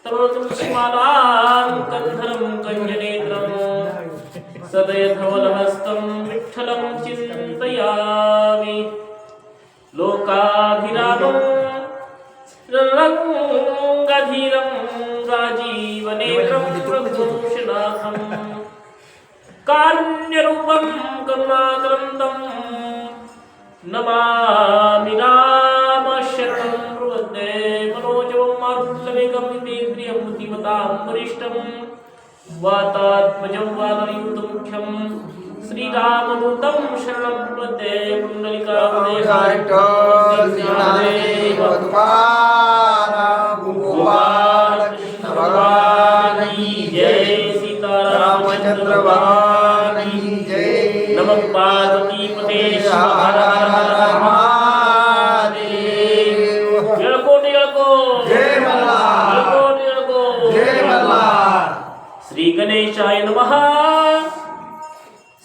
सर्वतुलसीमालां कन्धरं कञ्जनेत्रं सदयधवलहस्तं विठ्ठलं चिन्तयामि लोकाभिरामं रङ्गधीरं राजीवनेत्रं रघुवंशनाथं कारुण्यरूपं करुणाकरन्दं नमामि रामशरणं प्रपद्ये मनोजवं मारुतवेगं विपेन्द्रियं बुद्धिमतां वरिष्ठं वातात्मजं वानरयुतमुख्यं श्रीरामदूतं शरणं प्रपद्ये रामचंद्र भगवान की जय। नमः पार्वती पते हर हर महादेव। येळको जय मल्हार। जय मल्हार। श्री गणेशाय नमः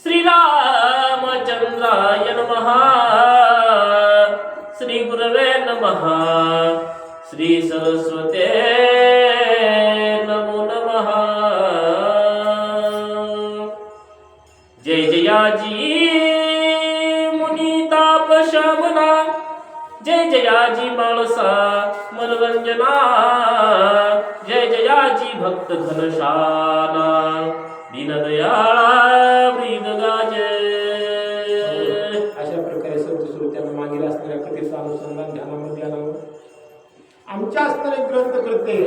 श्री रामचंद्राय नमः श्री गुरवे नमः श्री सरस्वते नमो नमः। जय जयाजी मुनितापशमना जय जयाजी मानसा मनोरंजना जय जयाजी भक्त घनशाला दीनदयाळा ब्रीदगाजे। अशा प्रकारे संत श्रोत्यांना मागील असणाऱ्या कथेचं अनुसंधान ध्यानामध्ये आणावं। आमच्या असणारे ग्रंथ करते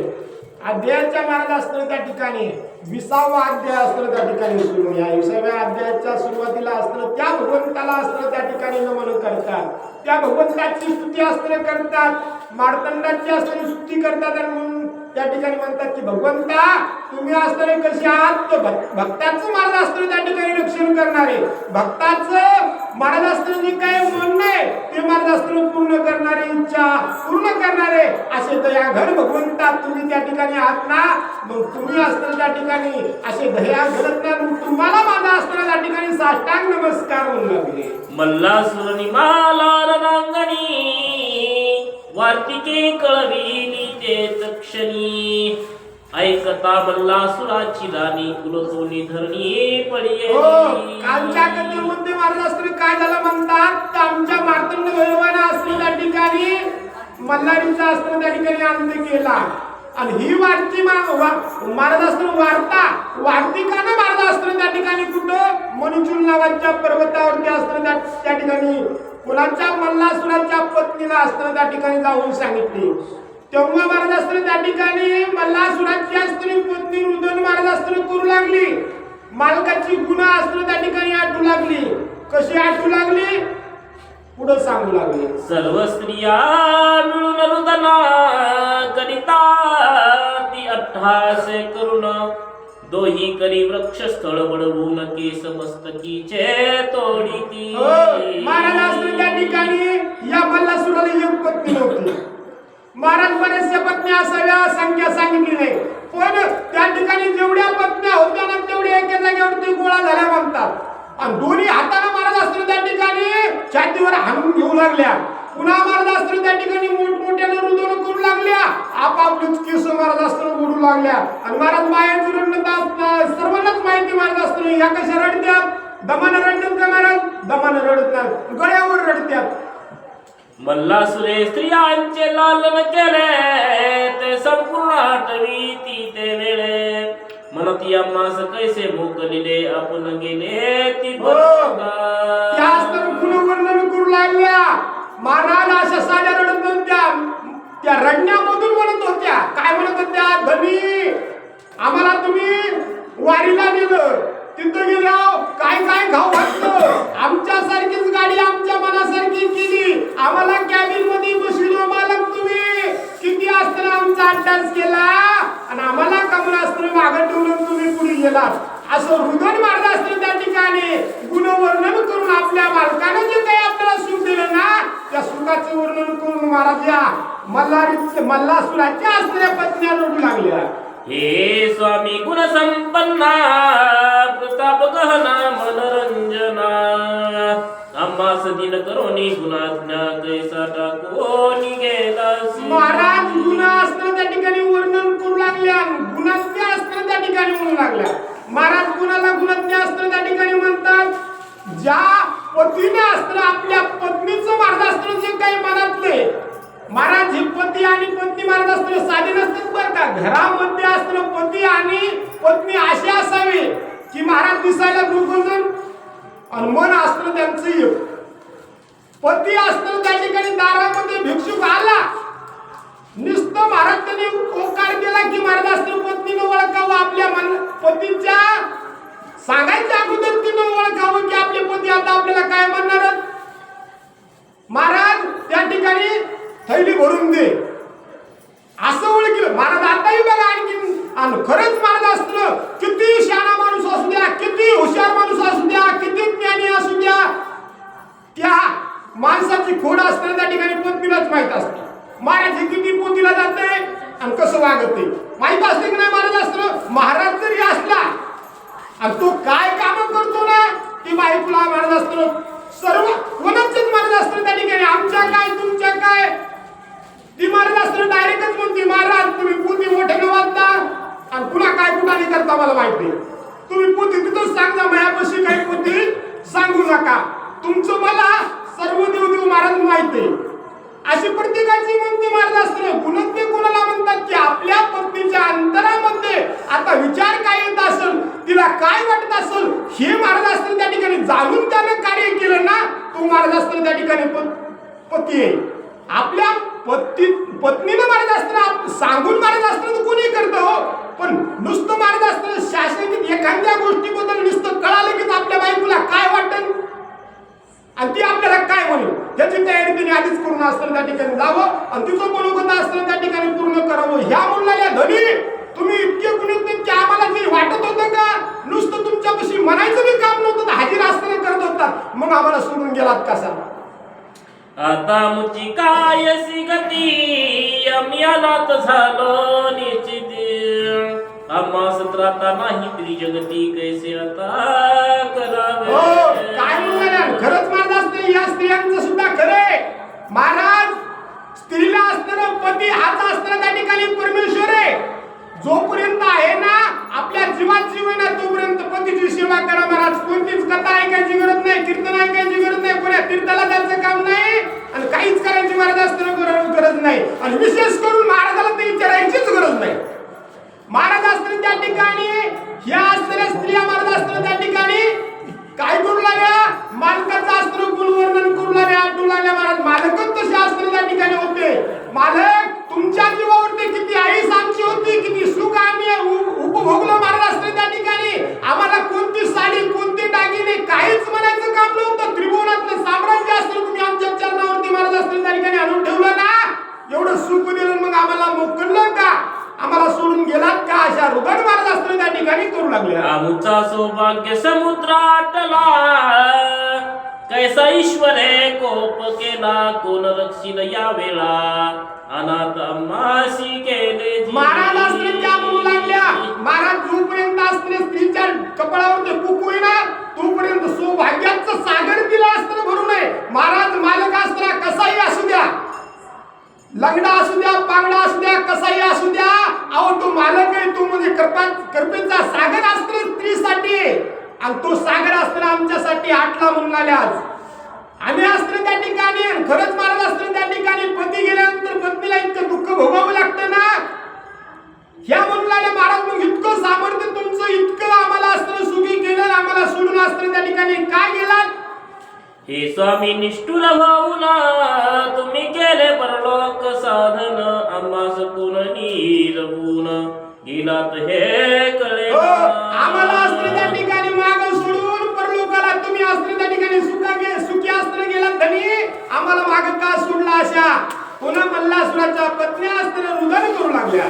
अध्यायाच्या मार्ग असणारे त्या ठिकाणी 20वा अध्याय असणारे त्या ठिकाणी सुरू या 20व्या अध्यायाच्या सुरुवातीला असणारे त्या भगवंताला असणारे त्या ठिकाणी नमन करतात, त्या भगवंताची स्तुती असणारे करतात, मार्तंडाची असणारी स्तुती करतात आणि म्हणून त्या ठिकाणी म्हणतात की भगवंता तुम्ही असणारे कसे आहात तर भक्ताचं मार्ग असणारे त्या ठिकाणी रक्षण करणारे, भक्ताचं मार्ग असणारे जे काय म्हणणं आहे ते मार्ग असणारे पूर्ण करणारे, इच्छा पूर्ण करणारे असे दयाघर भगवंता तुम्ही त्या ठिकाणी आहात ना। मग तुम्ही असणारे त्या ठिकाणी असे दया घडत ना, मग तुम्हाला माझा असणारा त्या ठिकाणी साष्टांग नमस्कार म्हणू लागले। मल्लासुरनी माला रणांगणी वार्तिके कळविली तेच क्षणी ऐकता मल्लासुराची राणी कुलतोनी धरणी पडिये। कालच्या कथेमध्ये महाराज असताना काय झालं म्हणतात तर आमच्या मार्तंड भगवान असताना त्या ठिकाणी मल्हारीचा असताना त्या ठिकाणी अंत केला आणि ही वार्ती महाराज असताना वार्तिकानं महाराज असताना त्या ठिकाणी कुठं मणिचूल नावाच्या पर्वतावरती असताना त्या ठिकाणी कुणाच्या मल्लासुराच्या पत्नीला असताना त्या ठिकाणी जाऊन सांगितले। तेव्हा महाराज असताना त्या ठिकाणी मल्लासुराची असताना पत्नी रुदन महाराज असताना करू लागली, मालकाची गुन्हा असताना त्या ठिकाणी आठवू लागली। कशी आठवू लागली पुढे सांगू लागली। सर्व स्त्रिया मिळून रुदना करिता ती अट्टहासे करून दोही करी वृक्षस्थळ बडवून केस मस्तकीचे तोडीती। महाराज असताना त्या ठिकाणी या मल्लासुराला एक पत्नी नव्हती, महाराज बरेचशा पत्नी असाव्या संख्या सांगितली नाही, पण त्या ठिकाणी जेवढ्या पत्न्या होत्या ना तेवढ्या एका जागेवरती गोळा झाल्या म्हणतात आणि दोन्ही हाताने महाराज असताना त्या ठिकाणी छातीवर हाणून घेऊ लागल्या। पुन्हा महाराज असताना त्या ठिकाणी मोठमोठ्याने रुदन करू लागल्या, आपापलीच केस महाराज असताना ओढू लागल्या आणि महाराज मायाची रडणं सर्वांनाच माहिती महाराज असताना या कशा रडत्यात, दमानं रडतात का महाराज, दमानं रडत नाही गळ्यावर रडत्यात। मल्लासुरे स्त्रियांचे लालन केले ते संपूर्ण आठवीती ते वेळे म्हणत आम्हास कैसे मोकलिले आपण गेले ती त्या असताना गुणवर्णन करू लागल्या। महाराज अशा साड्या रडत नव्हत्या, त्या रडण्यामधून म्हणत होत्या, काय म्हणत होत्या, धनी आम्हाला तुम्ही वारीला नेलं, तिथं गेल्यावर काय काय खाऊ घातलं, आमच्या सारखीच गाडी आमच्या मनासारखी केली, आम्हाला कॅबिन मध्ये बसविलं मालक तुम्ही, किती असताना आमचा अड्डाच केला आणि आम्हाला कमर असताना मागं ठेवून तुम्ही पुढे गेलात। असं हृदय मार्ग असताना त्या ठिकाणी गुणवर्णन करून आपल्या मालकाने जे काही आपल्याला सुख दिलं ना त्या सुखाचं वर्णन करून महाराज या मल्लासुराच्या असणाऱ्या पत्न्या रडू लागल्या। हे स्वामी गुण संपन्ना प्रताप गहना मनोरंजना आम्हास दिन करोनी गुणाज्ञा कैसा टाकोनी गेला। महाराज गुण असताना त्या ठिकाणी वर्णन करू लागल्या। लागल्या. महाराज कुणाला गुणज्ञ असतं त्या ठिकाणी म्हणतात, ज्या पतीने असतं आपल्या पत्नीचं मार्गदर्शन जे काही मनातले. महाराज हे पती आणि पत्नी मार्गदर्शन साधे नसतात बरं का. घरामध्ये असतं पती आणि पत्नी असे असावे की महाराज दिसायला गुणगुंजन आणि मन असतं त्यांचं एक. पती असतं त्या ठिकाणी दारामध्ये भिक्षुक आला, नुसतं महाराज त्यांनी होकार केला की महाराज असतं पत्नीनं ओळखावं, आपल्या पतीच्या सांगायच्या अगोदर तिनं ओळखावं की आपले पती आता आपल्याला काय म्हणणार. महाराज त्या ठिकाणी थैली भरून दे असं ओळखलं. महाराज आताही बघा आणखी आणि खरंच महाराज असतं किती शहाणा माणूस असू द्या, किती हुशार माणूस असू द्या, किती ज्ञानी असू द्या, त्या माणसाची खोड असताना त्या ठिकाणी पत्नीलाच माहित असते. महाराज किती पोतीला जाते आणि कसं वागते माहित असते की नाही. महाराज असतं महाराज जरी असला आणि तो काय काम करतो ना ती बायकोला महाराज असतं सर्व कोणाचंच महाराज असतं त्या ठिकाणी. आमच्या काय तुमच्या काय ती महाराज असतं डायरेक्टच म्हणते, महाराज तुम्ही पोती मोठे न वाजता आणि पुन्हा काय कुठाने करता मला माहिती. तुम्ही पोती तिथंच सांगा, मायापाशी काही पोती सांगू नका, तुमचं मला सर्व देव महाराज माहिती. अशी प्रत्येकाची म्हणते महाराज असतं. गुणज्ञ कोणाला म्हणतात की आपल्या पत्नीच्या अंतरामध्ये आता विचार काय येत असेल, तिला काय वाटत असेल हे महाराज असतं त्या ठिकाणी जाणून त्यानं कार्य केलं ना, तो महाराज असतं त्या ठिकाणी पती आहे. आपल्या पत्नीनं महाराज असतं सांगून महाराज असतं कोणी करतं हो, पण नुसतं महाराज असतं शासकीय एखाद्या गोष्टीबद्दल नुसतं कळालं की आपल्या बायकोला काय वाटतं आणि ती आपल्याला काय म्हणेल याची तयारी तिने आधीच करून असताना त्या ठिकाणी जावं आणि तिचं मनोगत असताना त्या ठिकाणी पूर्ण करावं. ह्या मुलाला धनी तुम्ही इतके गुणज्ञ की आम्हाला जे वाटत होतं का नुसतं तुमच्यापाशी म्हणायचं बी काम नव्हतं, हाजीर असताना करत होतात, मग आम्हाला सोडून गेलात कसा. आता मुची कायसी गती अम्यानात झालो निश्चित. आम्हा सत्राता नाही तरी जगती कैसे आता करावे. हो काय म्हणणार खरंच महाराज असते. या स्त्रियांचं सुद्धा खरे महाराज, स्त्रीला असताना पती हाच असताना त्या ठिकाणी परमेश्वर आहे. जोपर्यंत आहे ना आपल्या जीवात जीव आहे ना तोपर्यंत पतीची सेवा करा महाराज. कोणतीच कथा ऐकायची गरज नाही, कीर्तन ऐकायची गरज नाही, कोण्या तीर्थाला जायचं काम नाही आणि काहीच करायची महाराज असताना गरज नाही. आणि विशेष करून महाराजाला ते विचारायचीच गरज नाही. महाराज असताना त्या ठिकाणी ह्या असणाऱ्या स्त्रिया महाराज असताना त्या ठिकाणी काय करू लागल्या, मालकाचं असतं गुणवर्णन करू लागल्या, आठवू लागल्या. महाराज मालकच तसे असताना त्या ठिकाणी होते. मालक तुमच्या जीवावरती किती आईस आमची होती, किती सुख आम्ही उपभोगलं महाराज असताना त्या ठिकाणी. आम्हाला कोणती साडी कोणती दागिने काहीच म्हणायचं काम नव्हतं. त्रिभुवनातलं साम्राज्य असतं तुम्ही आमच्या चरणावरती महाराज असताना त्या ठिकाणी आणून ठेवलं ना, एवढं सुख दिलं मग आम्हाला मोकळलं का, आम्हाला सोडून गेलात का, अशा रुदन महाराज असताना त्या ठिकाणी करू लागले. आमचा सौभाग्य समुद्राटला कैसा ईश्वरे कोप केला, कोण रक्षिल या वेळा अनाथ अम्मासी केले. महाराज असताना त्या म्हणू लागल्या, महाराज जोपर्यंत असताना स्त्रीच्या कपाळावर कुकू येणार तोपर्यंत सौभाग्याचं सागर दिला असताना भरू नये. महाराज मालक असताना कसाही असू द्या, लंगडा असू द्या, पांगडा असू द्या, कसाही असू द्या, अहो तो मालक आहे, तो म्हणजे कृपेचा सागर असतो स्त्रीसाठी आणि तो सागर असताना आमच्यासाठी आटला म्हणून आले. आज आम्ही असतो त्या ठिकाणी खरंच महाराज असतो त्या ठिकाणी पती गेल्यानंतर पत्नीला इतकं दुःख भोगावं लागतं ना, ह्या म्हणून आले महाराज. मग इतकं सामर्थ्य तुमचं इतकं आम्हाला असतं सुखी केलं, आम्हाला सोडून असतं त्या ठिकाणी काय गेलात. हे स्वामी निष्ठुर भाऊना तुम्ही केले परलोक साधन, आम्हा सकून नीरवून गेलात हे कळे. आम्हाला असतं त्या ठिकाणी माग सोडून परलोकाला तुम्ही असतं त्या ठिकाणी सुखी असतं गेलात धनी, आम्हाला माग का सोडला. अशा पुन्हा मल्लासुराच्या पत्नी असताना रुदन करू लागल्या.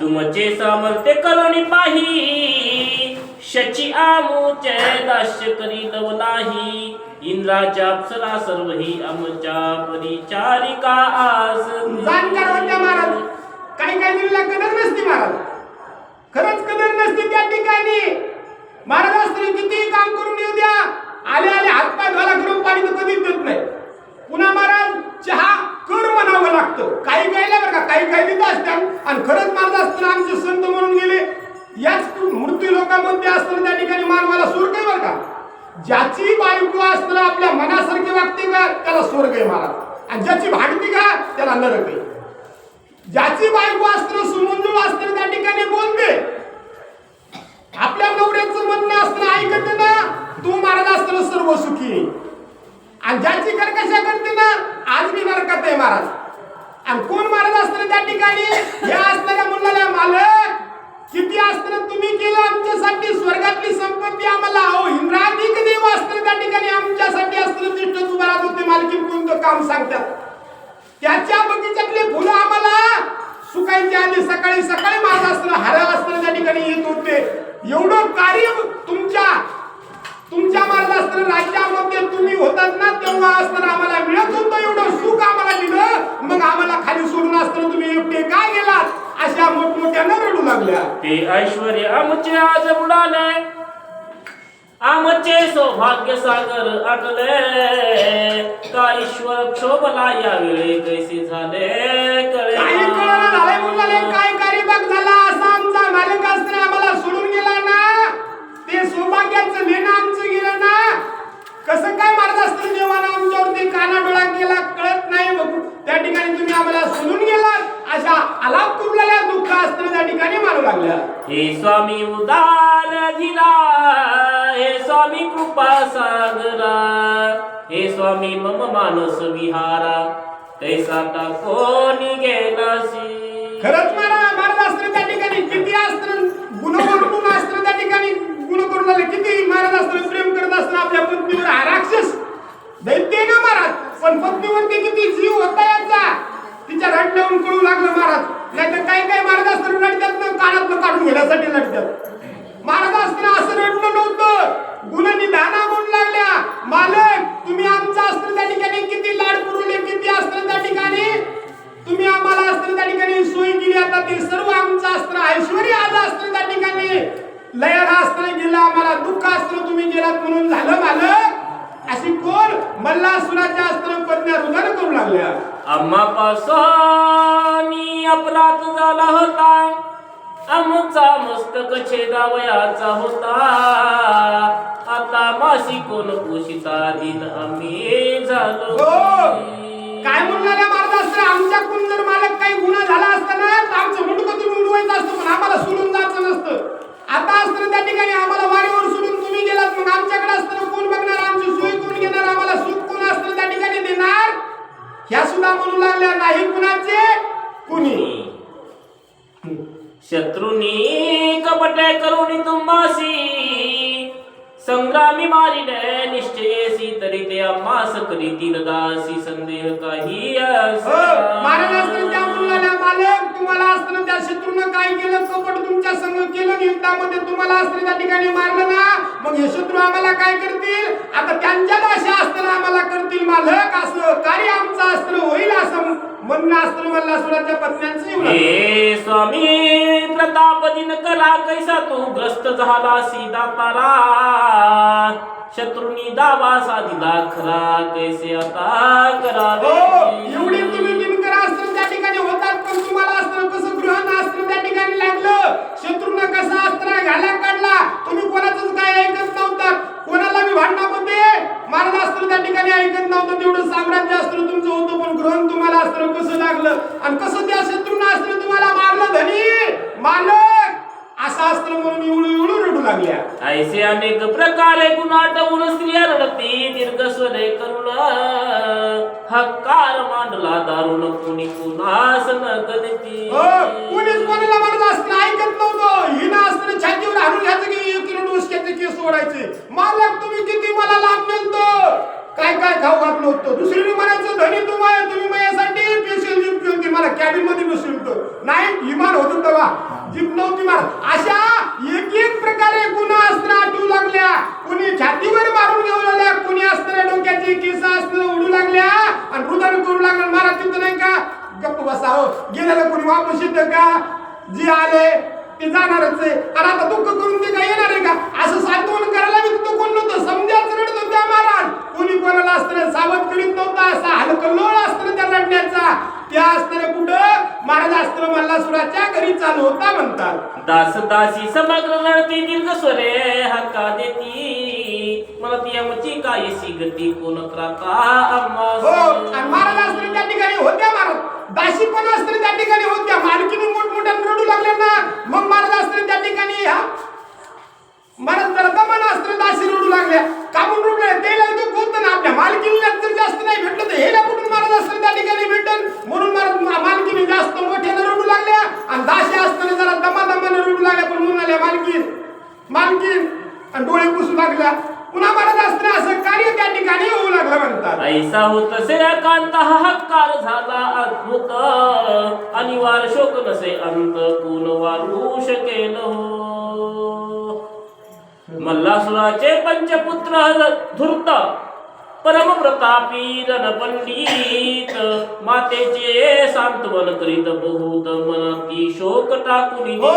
तुमचे सामर्थ्य करुणी पाही, शची आमुचे दास्य करीत नाही. इंद्राच्या अप्सरा सर्वही आमच्या परिचारिका आज. जाणकार होत्या महाराज, काही काही दिलेला कदर नसती महाराज, खरंच कदर नसती त्या ठिकाणी. महाराज असताना किती काम करून येऊ द्या, आले आले हातपाय धुवायला गरम पाणी तर कधीच देत नाही. पुन्हा महाराज चहा कर म्हणावं लागतं. काही गायला बरं का, काही देत असतात आणि खरंच महाराज असताना आमचे संत म्हणून गेले, याच मृत्यू लोकांमध्ये असताना त्या ठिकाणी मानवाला स्वर्ग आहे बरं का. ज्याची बायको असताना आपल्या मनासारखी वागते का त्याला स्वर्ग आहे महाराज, आणि ज्याची भांडती का त्याला नरक आहे. ज्याची बायको असताना सुमंजूळ असताना त्या ठिकाणी बोलते, आपल्या नवऱ्याचं म्हणणं असताना ऐकते ना, तू महाराज असताना सर्व सुखी आहे. आणि ज्याची कर्कशा करते ना आज मी नरकात आहे महाराज. आणि कोण महाराज असताना त्या ठिकाणी हे असताना म्हणला मालक किती असताना तुम्ही केलं आमच्यासाठी, स्वर्गातली संपत्ती आम्हाला इंद्राधिक देव असताना त्या ठिकाणी आमच्यासाठी असताना तिष्ठ उभा राहत होते, मालकीन कोणतं काम सांगतात. त्याच्या बगीच्यातले फुलं आम्हाला सुकायच्या आधी सकाळी सकाळी माझं असताना हार असताना त्या ठिकाणी येत होते. एवढं कार्य तुमच्या महाराज असताना राज्यामध्ये तुम्ही होतात ना तेव्हा असताना आम्हाला मिळत होतं, एवढं सुख आम्हाला दिलं, मग आम्हाला खाली सोडून असताना तुम्ही एकटे का गेलात, अशा मोठमोठ्यानं रडू लागल्या. ते ऐश्वर्य आमचे आज बुडाले, आमचे सौभाग्य सागर आटले, का ईश्वर क्षोभला यावेळी कैसे झाले काही कळलं झालंय मुलाले, काय कार्यभाग झाला असा आमचा मालक असताना आम्हाला सोडून गेला ना, ते सौभाग्याचं लेणं आमचं गेलं ना, कसं काय महाराज असताना देवानं आमच्यावरती काना डोळा केला कळत नाही, त्या ठिकाणी तुम्ही आम्हाला सोडून गेलात, अशा आलाप कुरलेल्या दुःख असताना त्या ठिकाणी मानू लागल्या. हे स्वामी उदार धीरा, हे स्वामी कृपा सागरा, हे स्वामी मम मानस विहारा, कैसा कोणी गेलासी. खरंच महाराज असताना त्या ठिकाणी किती असताना गुणवरून असताना त्या ठिकाणी गुण करून लागले, किती महाराज असताना प्रेम करत असताना आपल्या पत्नीवर राक्षस दैत्य ना महाराज, पण पत्नीवरती किती जीव होता याचा तिच्या रडण्यावरून कळू लागलं महाराज. नाहीतर काही काही महाराज असताना लढतात ना कानातनं काढून घेण्यासाठी लढतात. महाराज असताना असं रडणं नव्हतं, गुणनिधाना म्हणू लागल्या, मालक तुम्ही आमचा असताना त्या ठिकाणी किती लाड पुरवले, किती असताना त्या ठिकाणी तुम्ही आम्हाला असताना त्या ठिकाणी सोय केली, आता ते सर्व आमचं असताना ऐश्वर्य आज असताना त्या ठिकाणी लयाला असताना गेलं, आम्हाला दुःख असताना तुम्ही गेलात म्हणून झालं मालक. अशी कोण मल्लासुराच्या असताना पत्न्या रुदान करू लागल्या. आम्हा पासून अपराध झाला होता, आमचा मस्तक छेदावयाचा होता, आता मासी कोण पोषिता दिन आम्ही झालो. काय म्हणणाऱ्या महाराज असताना आमच्याकडून जर मालक काही गुन्हा झाला असताना तर आमचं मुंडकं तुम्ही उडवायचं असतं, पण आम्हाला सोडून जायचं नसतं. आता असताना त्या ठिकाणी आम्हाला वारीवर सोडून तुम्ही गेलात, मग आमच्याकडे असताना कोण बघणार, आमची सोय कोण घेणार, आम्हाला सुख कोण असताना त्या ठिकाणी देणार, ह्या सुद्धा म्हणू लागल्या नाही कुणाचे कुणी. शत्रुनी कपटे करून तुम्हासी, संग्रामी मारिले निश्चयेसी, तरी ते आम्हास करीतील दासी, संदेह काही महाराज असताना त्या मुलाला मालक तुम्हाला असताना त्या शत्रूनं काय केलं, कपट तुमच्या संग केलं, युद्धामध्ये तुम्हाला असताना त्या ठिकाणी मारलं ना, मग हे शत्रू आम्हाला काय करतील, आता त्यांच्या दाशी असताना आम्हाला करतील मालक, असं कार्य आमचं असताना होईल असं म्हणणं असताना मल्लासुराच्या पत्न्यांचं येऊ लागलं. हे स्वामी प्रताप दिन करा, कैसा तू ग्रस्त झाला सीधा तारा, शत्रुनी दावा साधिला खरा, कैसे आता करावे. एवढी तुम्ही दिनकर असताना त्या ठिकाणी होतात, पण तुम्हाला असताना कसं ग्रहण असताना त्या ठिकाणी लागलं, शत्रूनं कसा असताना घाला काढला, तुम्ही कोणाचंच काय ऐकत नव्हता, कोणाला मी भांडणामध्ये महाराज असताना त्या ठिकाणी ऐकत नव्हतं, तेवढं साम्राज्य असताना तुमचं होतं, पण ग्रहण तुम्हाला असताना कसं लागलं, आणि कसं त्या शत्रूनं असताना तुम्हाला मारलं धनी मालक, असं असताना म्हणून एवढं रडू लागल्या. ऐसे अनेक प्रकारे गुणाटवून स्त्रिया रडती, दीर्घ स्वरे करुण हक्कार मांडला दारुण, कुणी कुणास न गणती. कोणीच कोणाला मारत असताना ऐकत नव्हतं, हिनं असताना छातीवर हाणून घ्यायचं की 1 किलो डोसक्याचे केस सोडायचे. मालक तुम्ही किती मला लाभ नेलतं, काय काय खाऊ घातलं होतं, दुसरीने म्हणायचं धनी तुम्ही माझ्यासाठी स्पेशल जीप घेऊन मला कॅबिन मध्ये बसवलं होतं, नाही विमान होतं तेव्हा जीप नव्हती मार. अशा एक एक प्रकारे गुन्हा असताना आठवू लागल्या, कोणी छातीवर मारून घेऊ लागल्या, कोणी असताना डोक्याची केस असताना उडू लागल्या, आणि रुदन करू लागल्या. महाराज तिथं नाही का गप्प बसाव, गेलेलं कोणी वापस येतं का, जे आले ते जाणारच आहे, आणि आता दुःख करून ते काय येणार आहे का, असं सांत्वन करायला मी तिथं कोण नव्हतं, समजाच रडत होत्या महाराज, कोणी कोणाला असताना सावध करीत नव्हता, असा हलकल्लोळ असताना त्या रडण्याचा. त्या असताना कुठं महाराज अस्त्र मल्लासुराच्या घरी चालू होता म्हणतात. दास दासी समग्र रडती दीर्घ स्वरे हक्का देती मला ती आमची कायसी गती कोण त्राता आम्हा. हो आणि महाराज अस्त्र त्या ठिकाणी होत्या. महाराज दासी पण अस्त्र त्या ठिकाणी होत्या. मालकीने मोठमोठ्या रडू लागल्या ना, मग महाराज अस्त्र त्या ठिकाणी महाराज जरा दमान अस्त्र दासी रडू लागल्या. कामून रडले ते लागतो कोणतं ना आपल्या मालकीला जर जास्त नाही भेटलं तर हेला कुठून महाराज अस्त्र त्या ठिकाणी भेटल. म्हणून महाराज मालकीने जास्त मोठ्याने रडू लागल्या आणि दासी असताना जरा दमादमाने रडू लागल्या. पण म्हणाल्या मालकीन आणि डोळे पुसू लागल्या. पुन्हा महाराज अस्त्र असं कार्य त्या ठिकाणी होऊ लागलं म्हणतात. ऐसा होत से कांत हाहाकार झाला अद्भुत अनिवार शोक नसे अंत कोण वारू शकेल हो. मल्लासुराचे पंचपुत्र धूर्त परम प्रतापी रणपंडित मातेचे सांत्वन करीत बहुत मनाती शोक टाकून हो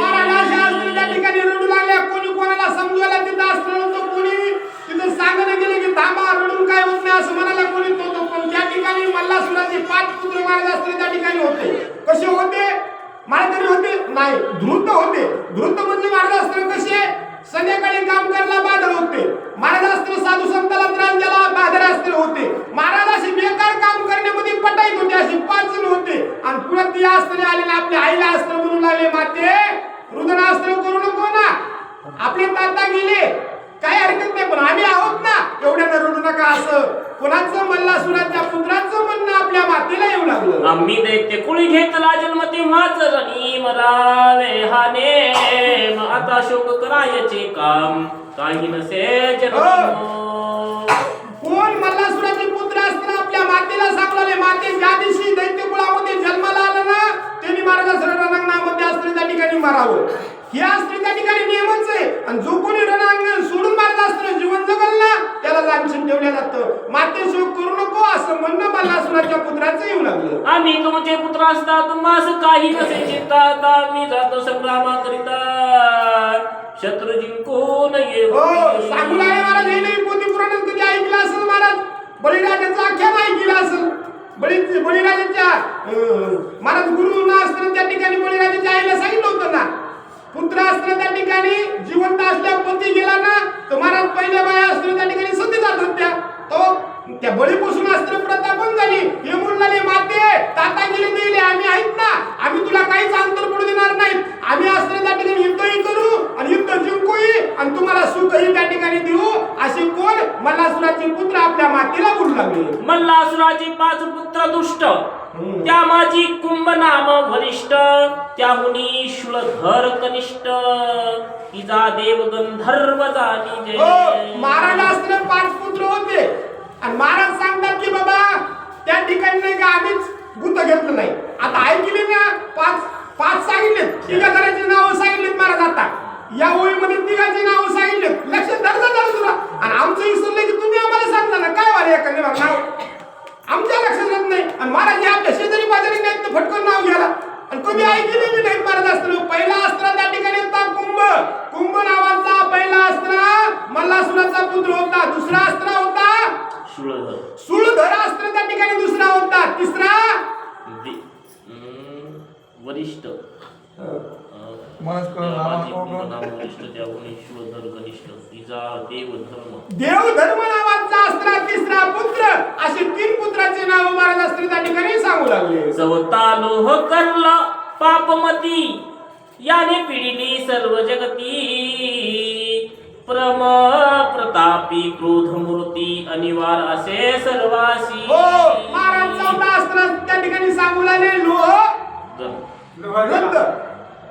महाराज अस्त्र त्या ठिकाणी रडू लागल्या. कोणी कोणाला समजवायला तिथं अस्त्र नव्हतं. कोणी तिथं सांगणं गेले की थांबा रडून काय होत नाही असं म्हणायला कोणी नव्हतं. पण त्या ठिकाणी मल्लासुराचे 5 पुत्र महाराज अस्त्र त्या ठिकाणी होते. कसे होते? महाराज होते नाही धृत होते. धृत म्हणजे महाराज अस्त्र कसे संध्याकाळी काम करायला बादर होते. महाराज अस्त्र साधू संताला त्रास द्यायला बादर अस्त्र होते. महाराज असे बेकार काम करण्यामध्ये पटाईत होते. असे 5 जण होते. आणि पुन्हा ती अस्त्र आले ना आपल्या आईला अस्त्र म्हणून लागले माते रुद्रास्त्र करू नको ना, आपले ताता गेले काही हरकत नाही पण आम्ही आहोत ना, एवढ्यानं रडू नका असं कोणाचं मल्लासुराच्या पुत्राचं म्हणणं आपल्या मातेला येऊ लागलं. आम्ही दैत्य कुळी घेतला जन्म तेव्हाच रणी मरावे हा नेम आता शोक करायचे काम काही नसे जन्म. कोण मल्लासुराचे पुत्र असताना आपल्या मातेला सांगले माते ज्या दिवशी दैत्य कुळामध्ये जन्माला आलं ना त्यांनी महाराज रणांगणामध्ये अस्त्र त्या ठिकाणी मारावं. हे अस्त्र त्या ठिकाणी नियमच आहे. आणि जो कोणी रणांगण सोडून मारत अस्त्र जीवन जगल ना त्याला लांछन ठेवलं जातं. माते शोक करू नको असं म्हणणं मल्लासुराच्या पुत्राचं येऊ लागलं. आम्ही तुमचे पुत्र असता तुम्हास काही नसे चिंता आम्ही जातो संग्रामाकरिता शत्रू जिंकून येऊ. हो सांगू लागले महाराज हे नाही पोथी पुराणात कधी ऐकलं असेल महाराज. बळीराजाचं आख्यान ऐकलं असेल. बळीराजाच्या महाराज गुरुना अस्त्र त्या ठिकाणी बळीराजाच्या आईला सांगितलं होतं ना पुत्र अस्त्र त्या ठिकाणी जिवंत असल्यावर पती गेला ना तर महाराज पहिल्या बाया अस्त्र त्या ठिकाणी सती जात होत्या. तो त्या बळीपासून अस्त्र प्रथा बंद झाली. हे म्हणले माते ताता गेले आम्ही आहेत ना, आम्ही तुला काहीच अंतर पडू देणार नाहीत. आम्ही अस्त्र त्या ठिकाणी युद्धही करू आणि युद्ध जिंकूही आणि तुम्हाला सुखही त्या ठिकाणी देऊ. असे कोण मल्लासुराचे पुत्र आपल्या मातेला बोलू लागले. मल्लासुराचे 5 पुत्र दुष्ट त्या माझी कुंभ नाम वरिष्ठ त्याहुनी शूळधर कनिष्ठ तिचा देव गंधर्व जानी जय. महाराज अस्त्र 5 पुत्र होते आणि महाराज सांगतात की बाबा त्या ठिकाणी नाही का आम्हीच गुंत घेतलं नाही. आता ऐकले ना 5 सांगितलेत. तिघांची नावं सांगितलीत महाराज. आता या ओळीमध्ये तिघांची नावं सांगितलेत. लक्षात धरता तुला आणि आमचं विसरलं की तुम्ही आम्हाला सांगता ना काय वाले एखादे नाव आमच्या लक्षात राहत नाही. आणि महाराज आपल्या शेजारी बाजारी नाहीत तर फटकन नाव घ्याला आणि कधी ऐकले मी नाहीत महाराज अस्त्र. पहिला अस्त्र त्या ठिकाणी होता कुंभ नावाचा पहिला अस्त्र मल्लासुराचा पुत्र होता. दुसरा अस्त्र होता शूळधर अस्त्र त्या ठिकाणी दुसरा होता. तिसरा वरिष्ठ देवधर्म नावाचा अस्त्र तिसरा पुत्र. असे 3 पुत्राचे नाव महाराज अस्त्र त्या ठिकाणी सांगू लागले. सवता लोह करला पापमती याने पिढिली सर्व जगती परम प्रतापी क्रोध मूर्ती अनिवार असे सर्वासी. हो महाराज 14 अस्त्र त्या ठिकाणी सांगू लागले.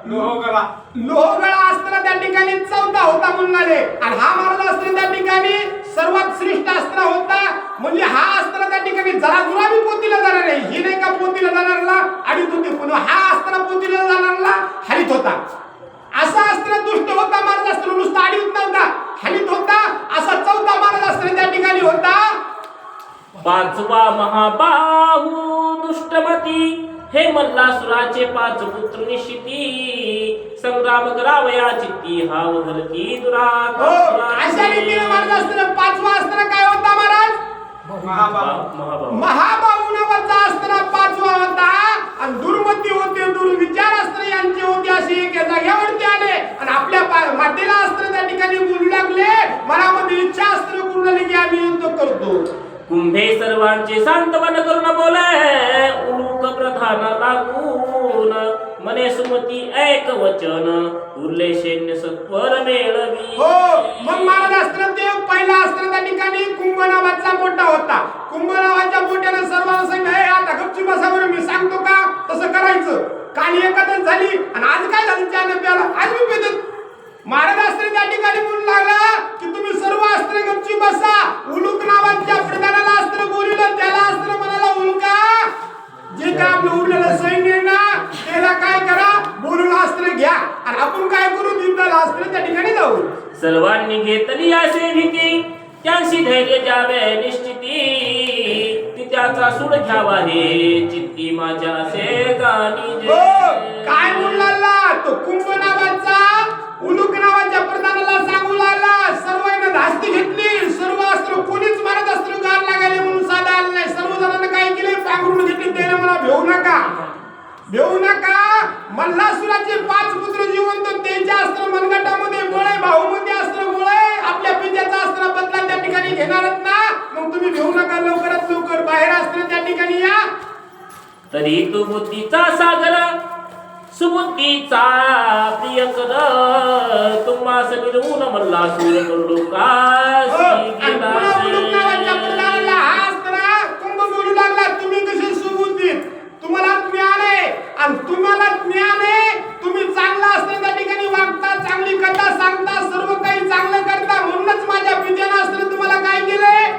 लोहगळा अस्त्र त्या ठिकाणी 14 होता म्हणाले. आणि हा महाराज अस्त्र त्या ठिकाणी सर्वात श्रेष्ठ अस्त्र होता. म्हणजे हा अस्त्र त्या ठिकाणी जरा जुराबी पोतीला जाणार नाही. ही नाही का पोतीला जाणारला अडीत होते पण हा अस्त्र पोतीला जाणारला हरित होता. असा अस्त्र दुष्ट होता महाराज अस्त्र. नुसता अडीत नव्हता हरित होता. असा 14 महाराज अस्त्र त्या ठिकाणी होता. 5वा महाबाहू दुष्टमती हे मल्लासुराचे 5 पुत्र निश्चिती संग्राम करावया चित्ती हाव धरती दुरात. अशा रीतीने महाराज अस्त्र 5वा अस्त्र काय होता महाराज महाभाव महाभाऊ नावाचा असताना 5वा होता आणि दुर्मती होते, दुर्विचार असताना यांचे होते, असे एक जाग्यावरती आले आणि आपल्या मातेला असताना त्या ठिकाणी बोलू लागले, मनामध्ये इच्छा असताना करून आले की आम्ही युद्ध करतो. कुंभे सर्वांचे सांत्वन करून बोले, उलूक प्रधान लागून मने सुमती ऐक वचन, उरले सैन्य सत्वर मेळवी. हो, मग महाराज असताना ते पहिला असताना त्या ठिकाणी कुंभ नावाचा मोठा होता. कुंभ नावाच्या मोठ्याने सर्वांना सांगितलं, हे आता गपची बसा बरं, मी सांगतो का तसं करायचं. काली एकादश झाली आणि आज काय झालं, चहा प्याला आज मी पेदत. महाराज असताना त्या ठिकाणी बोलू लागला की तुम्ही सर्व असताना गपची बसा. उलूक नावाच्या प्रधानाला असताना बोलवलं, त्याला असताना म्हणाला, उलका जे काय आपलं उरलेलं सैन्य आहे ना त्याला काय करा, बोलून अस्त्र घ्या आणि आपण काय करू, युद्धाला अस्त्र त्या ठिकाणी जाऊ. सर्वांनी घेतली असे भीती, त्यांशी धैर्य द्यावे निश्चिती, ती त्याचा सूड घ्यावा हे चित्ती माझ्या असे गाणी हो, काय बोलला तो कुंभ नावाचा उलूक नावाच्या प्रधानाला सांगू लागला, सर्वांनी धास्ती घेतली, सर्व अस्त्र कोणीच मारत अस्त्र गार लागायले म्हणून साधा आलं नाही. सर्व जणांना काय केले, पांघरून घेतले, त्याने मला भेऊ नका, भेऊ नका. मल्लासुराचे 5 पुत्र जिवंत, त्यांच्या अस्त्र मनगटामध्ये गोळे, भाऊमध्ये अस्त्र गोळे, आपल्या पित्याचा अस्त्र बदला त्या ठिकाणी घेणारच ना, मग तुम्ही भेऊ नका, लवकरात लवकर बाहेर अस्त्र त्या ठिकाणी या. तरी तू बुद्धीचा सागर सुबुद्धीचा प्रियकर, तुम्हास निर्मून मल्ला सूर करू कासी नावाच्या प्रधानाला हा अस्त्र कुंभ बोलू लागला, तुम्ही कसे सुबुद्धीत, तुम्हाला ज्ञान आहे आणि तुम्हाला ज्ञान आहे, तुम्ही चांगला असताना त्या ठिकाणी वागता, चांगली कथा सांगता, सर्व काही चांगलं करता, म्हणूनच माझ्या पित्यानं असताना तुम्हाला काय केलंय,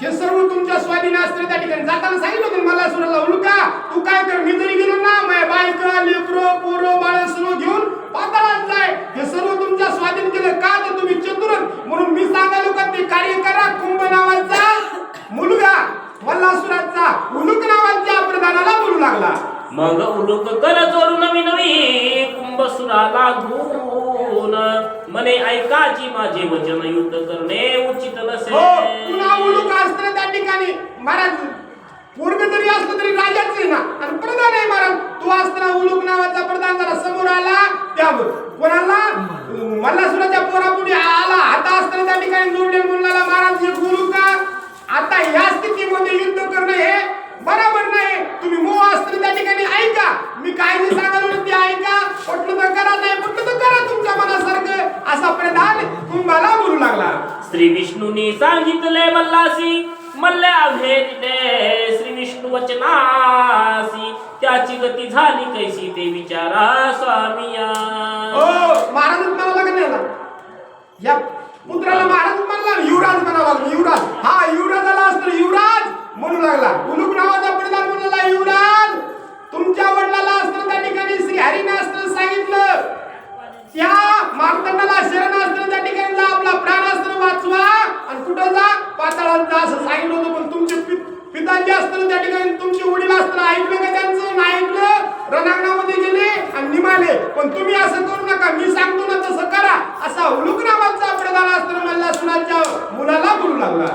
हे सर्व तुमच्या स्वाधीन असताना त्या ठिकाणी जाताना सांगितलं होतं मला सुराला, उलका तू काय कर, मी जरी गेलो ना, माझ्या बायका लेकरं पोरं बाळ सर्व घेऊन पाताळात जाय, हे सर्व तुमच्या स्वाधीन केलं का, तर तुम्ही चतुर म्हणून मी सांगायलो का ते कार्य करा. कुंभ नावाचा मुलगा मल्लासुराचा उलूक नावाच्या प्रधानाला बोलू लागला. मग उलूक कर जोडून नवी कुंभसुराला घून, मने ऐकाची माझे वचन, युद्ध करणे उचित नसे. हो, पुन्हा उलूक असताना त्या ठिकाणी महाराज पूर्वी जरी असलं तरी राजाच आहे ना आणि प्रधान आहे महाराज. तो असताना उलूक नावाचा प्रधान जरा समोर आला, त्या कोणाला मल्लासुराच्या पोरापुढे आला, हात असताना त्या ठिकाणी जोडले बोलला, महाराज हे बोलू का, आता या स्थितीमध्ये युद्ध करणं हे बरोबर नाही, तुम्ही मोह असताना त्या ठिकाणी ऐका, मी काय जे सांगायला ते ऐका, पटलं तर करा, नाही पटलं तर करा तुमच्या मनासारखं, असा प्रधान कुंभाला बोलू लागला. श्री विष्णूंनी सांगितले मल्लासी, मल्ले अभेदिले श्री विष्णू वचनासी, त्याची गती झाली कैसी ते विचारा स्वामिया. हो, महाराज म्हणाला का नाही, या पुत्राला महाराज म्हणला, युवराज म्हणावा, युवराज, हा युवराजाला असतं युवराज म्हणू लागला. उलूक नावाचा प्रधान म्हणाला, युवराज तुमच्या वडिलाला असतं त्या ठिकाणी श्री हरीने असतं सांगितलं, त्या मार्तंडाला शरण असतं त्या ठिकाणी जा, आपला प्राण असतं वाचवा आणि कुठं जा, पाताळात जा असं सांगितलं होतं. पण तुमचे पिताजी असतं त्या ठिकाणी, तुमचे वडील असतं ऐकलं का त्यांचं, नाही ऐकलं, रणांगणामध्ये गेले आणि निमाले. पण तुम्ही असं करू नका, मी सांगतो ना तसं करा, असा उलूक नावाचा प्रधान असताना मल्लासुराच्या मुलाला बोलू लागला.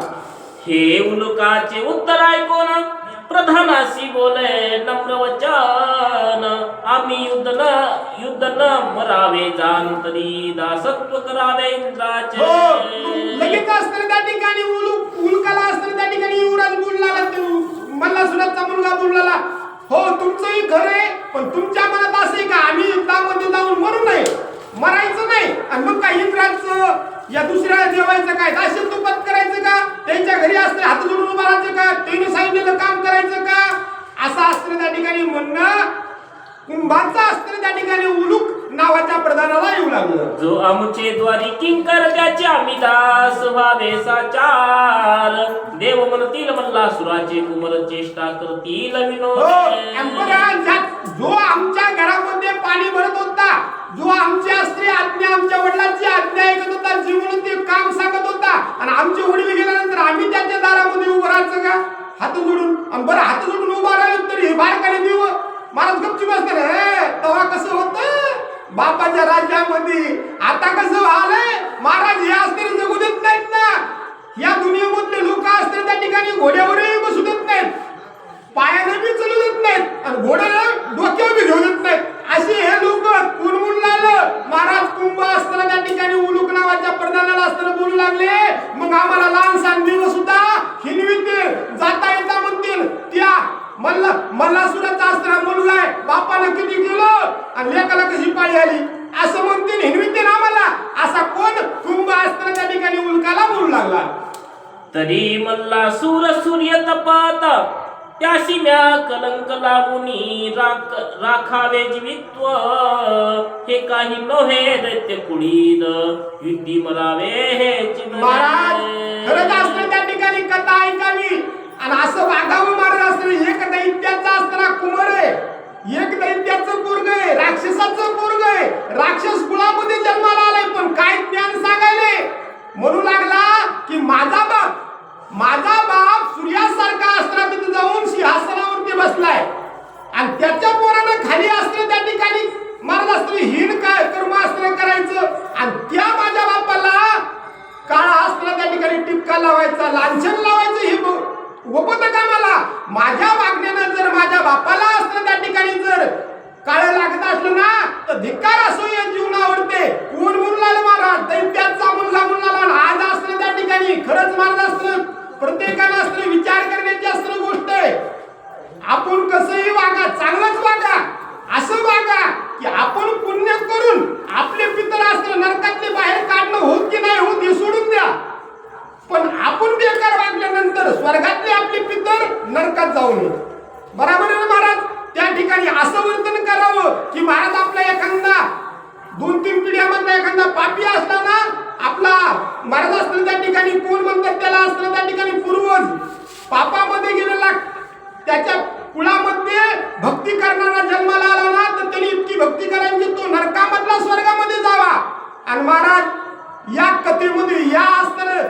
हे उलुकाचे उत्तर ऐकून प्रधानाशी बोले नम्र वचन, आम्ही युद्ध न मरावे जाण, तरी दासत्व करावे इंद्राचे. लगेच असताना त्या ठिकाणी उलकाला असताना त्या ठिकाणी युवराज बोलला, मल्लासुराचा मुलगा बोलला, हो तुमचंही खरं आहे, पण तुमच्या मनात असं आहे का आम्ही युद्धामध्ये जाऊन मरू नये, मरायचं नाही, आणि मग काय इंद्राचं या दुसऱ्याला जेवायचं काय, दाशी तुपात करायचं का, त्यांच्या घरी असते हात जोडून उभं राहायचं का, त्यांनी सांगितलेलं काम करायचं का, असं असतं त्या ठिकाणी म्हणणं कुंभाचा असतं त्या ठिकाणी उलूक नावाच्या प्रधानाला येऊ लागलं. जो आमचे द्वारी किंकर त्याचे आम्ही दास व्हावे साचार, देव म्हणतील मल्लासुराचे कुमर चेष्टा करतील विनोद. जो आमच्या घरामध्ये पाणी भरत होता, जो आमच्या स्त्री आज्ञा, आमच्या वडिलांची आज्ञा ऐकत होता, जीवन ते काम सांगत होता, आणि आमचे वडील गेल्यानंतर आम्ही त्याच्या दारामध्ये उभं राहायचं का हात जोडून, आणि बरं हात जोडून उभा राहिलं तरी हे बारकाने देऊ महाराज गपची बसतात. तेव्हा कसं होतं बापाच्या राज्यामध्ये, आता कसं झालंय महाराज हे असतील जगू देत नाहीत ना, या दुनियेमधले लोक असतात त्या ठिकाणी घोड्यावरही बसू देत नाहीत, पायाने बी चालू देत नाहीत आणि घोड्याला डोक्यावर बी घेऊ देत नाहीत. असे हे लोक कुणमुण लागलं. महाराज कुंभ असताना त्या ठिकाणी उलूक नावाच्या प्रधानाला असताना बोलू लागले, मग आम्हाला लहान सहान दिवस सुद्धा हिनवितील, जाता येता म्हणतील. त्या मल्लासुराचा असताना मुलगा आहे, बापानं किती केलं आणि लेकाला कशी पाळी आली असं म्हणतील, हिनवितील आम्हाला. असा कोण कुंभ असताना त्या ठिकाणी उल्काला बोलू लागला. तरी मल्लासूर सूर्य तपत त्याशी म्या कलंक लागुनी राखावे जीवित्व. हे काही नव्हे दैत्य कुळीद युद्धी मरावे हे महाराज खरंच असतं त्या ठिकाणी कथा ऐकावी आणि असं वागावं. महाराज असतं एक दैत्याचा असताना कुमार आहे, एक दैत्याचं पोरग आहे, राक्षसाचं पोरग आहे, राक्षस कुळामध्ये जन्माला आलाय, पण काय ज्ञान सांगायले म्हणू लागला की माझा बाप सूर्यासारखा असताना तिथे जाऊन सिंहासनावरती बसलाय आणि त्याच्या पोरानं खाली असताना त्या ठिकाणी महाराज असतं हीन काय कर्म असताना करायचं आणि त्या माझ्या बापाला काळा असताना त्या ठिकाणी टिपका लावायचा, लांछन लावायचं हे वपत का मला. माझ्या वागण्यानं जर माझ्या बापाला असताना त्या ठिकाणी जर काळ लागत असलं ना तर धिक्कार असो या जीवनावरते. कोण म्हणून लागलं महाराज दैत्याचा मुलगा म्हणून लागला. आज असताना त्या ठिकाणी खरंच महाराज असतं प्रत्येकाला असतं विचार करण्याची असतं गोष्ट आहे. आपण कसंही वागा, चांगलंच वागा, असं वागा की आपण पुण्य करून आपले पितर असतं नरकातले बाहेर काढणं होत की नाही होत हे सोडून द्या, पण आपण बेकार वागल्यानंतर स्वर्गातले आपले पितर नरकात जाऊ नये. बरोबर आहे महाराज. त्या ठिकाणी असं वर्तन करावं की महाराज आपला एखादा 2-3 पिढ्यामधला एखादा पापी असला ना, आपला महाराज असताना त्या ठिकाणी कोण म्हणतात त्याला असताना त्या ठिकाणी पूर्वज पापामध्ये गेलेला त्याच्या कुळामध्ये भक्ती करणारा जन्माला आला ना तर त्यांनी इतकी भक्ती करायची तो नरकामधला स्वर्गामध्ये जावा. आणि महाराज या कथेमध्ये या असताना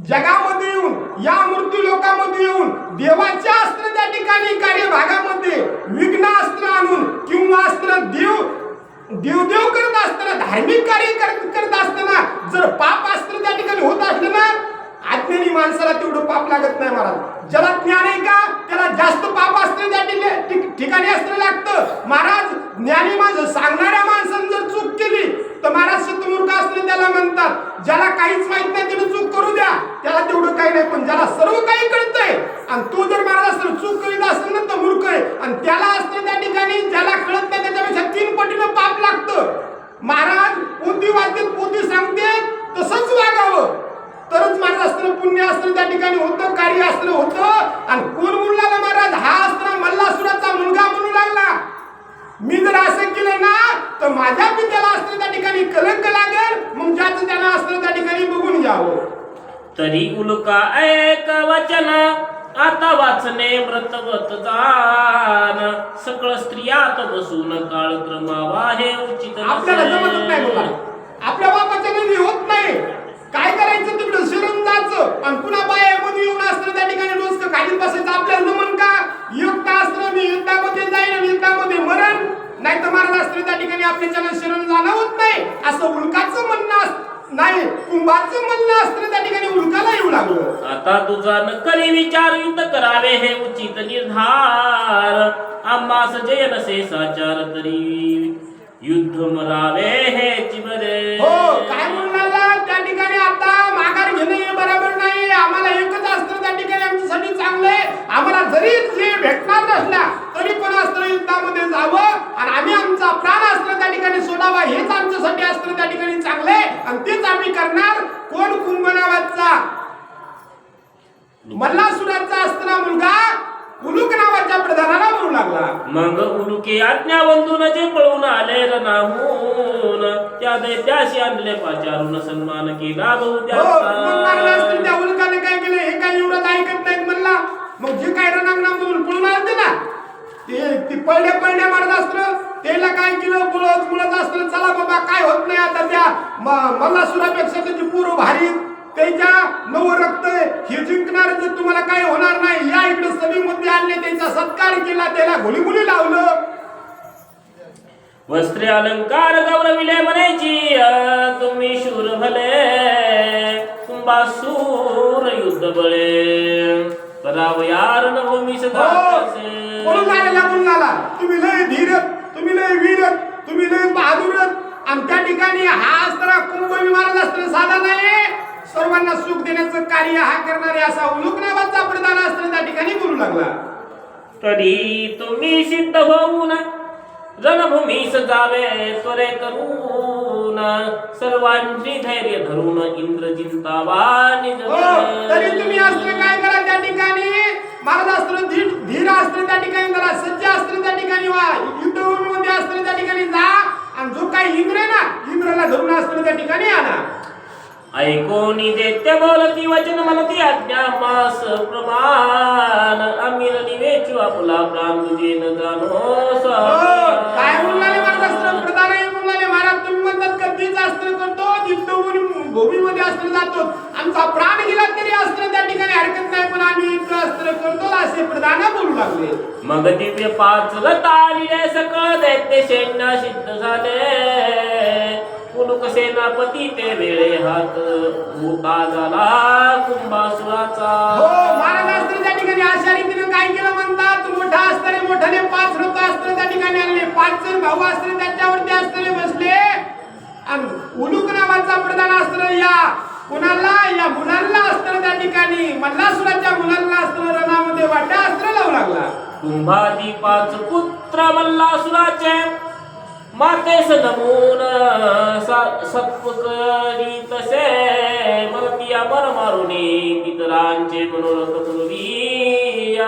जगामध्ये येऊन या मूर्ती लोकांमध्ये येऊन देवाच्या अस्त्र त्या ठिकाणी कार्यभागामध्ये विघ्न अस्त्र आणून किंवा अस्त्र देव करत असताना धार्मिक कार्य करत असताना जर पाप अस्त्र त्या ठिकाणी होत असलं ना, अज्ञानी माणसाला तेवढं पाप लागत नाही महाराज. ज्याला ज्ञान आहे का त्याला जास्त पाप अस्त्र त्या ठिकाणी अस्त्र लागतं. महाराज ज्ञानी माणसं सांगणाऱ्या माणसाने जर चूक केली तर महाराज शतमूर्ख असले त्याला म्हणतात. ज्याला काहीच माहित नाही त्याने चूक करू द्या, त्याला तेवढं काही नाही, पण ज्याला सर्व काही कळतंय आणि तो जर महाराज असं चूक करीत असेल ना तर मूर्ख आहे. आणि त्याला असतं त्या ठिकाणी ज्याला कळत नाही त्याच्यापेक्षा 3 पटीनं पाप लागतं. महाराज पोथी वाचते, पोथी सांगते तसंच वागावं तरच महाराज असतं पुण्य असतं त्या ठिकाणी होतं, कार्य असतं होतं. आणि कोण म्हणू लागला महाराज हा असताना मल्लासुराचा मुलगा म्हणू लागला. मी जर असं केलं ना तर माझ्या पित्याला असतं त्या ठिकाणी कलंक लागेल, मग ज्याचं त्याला असतं त्या ठिकाणी बघून घ्यावं. तरी उल्का ऐक वचन आता वाचणे व्रतवत जान. सकळ स्त्रियात बसून काळक्रमावा हे उचित आपल्याला जमत नाही बघा, आपल्या बापाच्या नवी होत नाही. काय करायचं तिकडं शिरून जायचं आणि पुन्हा बायामध्ये येऊन असतं त्या ठिकाणी डोसकं खाली बसायचं. आपल्याला जमन का? युक्त असतं मी युद्धामध्ये जाईन आणि युद्धामध्ये मरण, नाही तर महाराज असतं त्या ठिकाणी आपल्याच्यानं शिरून जाणं होत नाही असं उल्काचं म्हणणं नाही, कुंभाचं म्हणणं असतं त्या ठिकाणी उल्काला येऊ लागलं. आता तुझा नकरी विचार युद्ध करावे हे उचित निर्धार. आम्हास जय नसे साचार तरी युद्ध मरावे हे चिबरे. हो काय म्हणला त्या ठिकाणी आता माघार घेणे हे बरोबर नाही. आम्हाला एकच असतं त्या ठिकाणी आमच्यासाठी चांगले. आम्हाला जरी जे भेटणार नसला तरी पण असतं युद्धामध्ये जावं आणि आम्ही आमचा प्राण असतं त्या ठिकाणी सोडावा हेच आमच्यासाठी असतं त्या ठिकाणी चांगले आणि तेच आम्ही करणार. कोण कुंभ नावाचा मल्लासुराचा असताना मुलगा उलूक नावाच्या प्रधानाला म्हणू लागला. मग उलुके आज्ञा बंधून जे पळून आले रणाहून त्या दैत्याशी आणले पाचारून सन्मान केला भाऊ त्याचा. त्या उल्काने काय केलं हे काही एवढं ऐकत नाहीत म्हणला. मग जे काय रणांगणामधून पळून आले ना ते पळड्या मारत असतं त्याला काय केलं बोलत असतं चला बाबा काय होत नाही आता त्या मल्लासुरापेक्षा त्याची पूर्व भारी त्याच्या नव रक्त हे जिंकणार जर तुम्हाला काय होणार नाही या इकडे सभेमध्ये आणले त्यांचा सत्कार केला त्याला गोळी लावलं. वस्त्रे अलंकार गौरविले म्हणायची तुम्ही शूर भले कुंभासूर युद्ध बळे करावया रणभूमी सदा बोलून आला तुम्ही लय धीर, तुम्ही लय वीर, तुम्ही लय बहादूर. आणि त्या ठिकाणी हा असताना कुंभ विमानात असताना साधा नाही, सर्वांना सुख देण्याचं कार्य हा करणारे असा उलूक नावाचा प्रधान असताना त्या ठिकाणी बोलू लागला. तरी तुम्ही सिद्ध होऊन रणभूमीस जावे त्वरे करून सर्वांची धैर्य धरून इंद्रजिंतावा निज तरी तुम्ही अस्त्र काय करा त्या ठिकाणी महाराज अस्त्र धीर अस्त्र त्या ठिकाणी करा, सज्ज अस्त्र त्या ठिकाणी वा, युद्धभूमीमध्ये अस्त्र त्या ठिकाणी जा. आणि जो काही इंद्र आहे ना, इंद्राला धरून अस्त्र त्या ठिकाणी आणा. ऐकोनी देत्य बोलती वचन म्हणती आज्ञा मास प्रमाण अमीर दिवेचू आपला प्राण तुझे न जाणो काय म्हणले महाराज प्रधान आहे म्हणले महाराज तुम्ही म्हणतात कधीच अस्त्र करतो भूमीमध्ये अस्त्र जातो, आमचा प्राण गेला तरी अस्त्र त्या ठिकाणी हरकत नाही, पण आम्ही इथं अस्त्र करतो असे प्रधान बोलू लागले. मग दिव्य पाच रथ आलेले सकळ दैत्य सैन्य सिद्ध झाले कुलुक सेनापती ते वेळे हात मोठा झाला कुंभासुराचा. महाराज अस्त्र त्या ठिकाणी अशा रीतीने काय केलं म्हणतात, मोठा अस्त्र मोठाने 5 रथ अस्त्र त्या ठिकाणी आणले, 5 जण भाऊ अस्त्र त्याच्यावरती अस्त्र बसले. आणि उलूक नावाचा प्रधान अस्त्र या कुणाला या मुलांना अस्त्र त्या ठिकाणी मल्लासुराच्या मुलांना अस्त्र रणामध्ये वाटा अस्त्र लावू लागला. कुंभादी 5 पुत्र मल्लासुराचे मातेस नमून सत्पकरी तसे मरती अमर मारुनी पितरांचे मनोरथ पूर्वी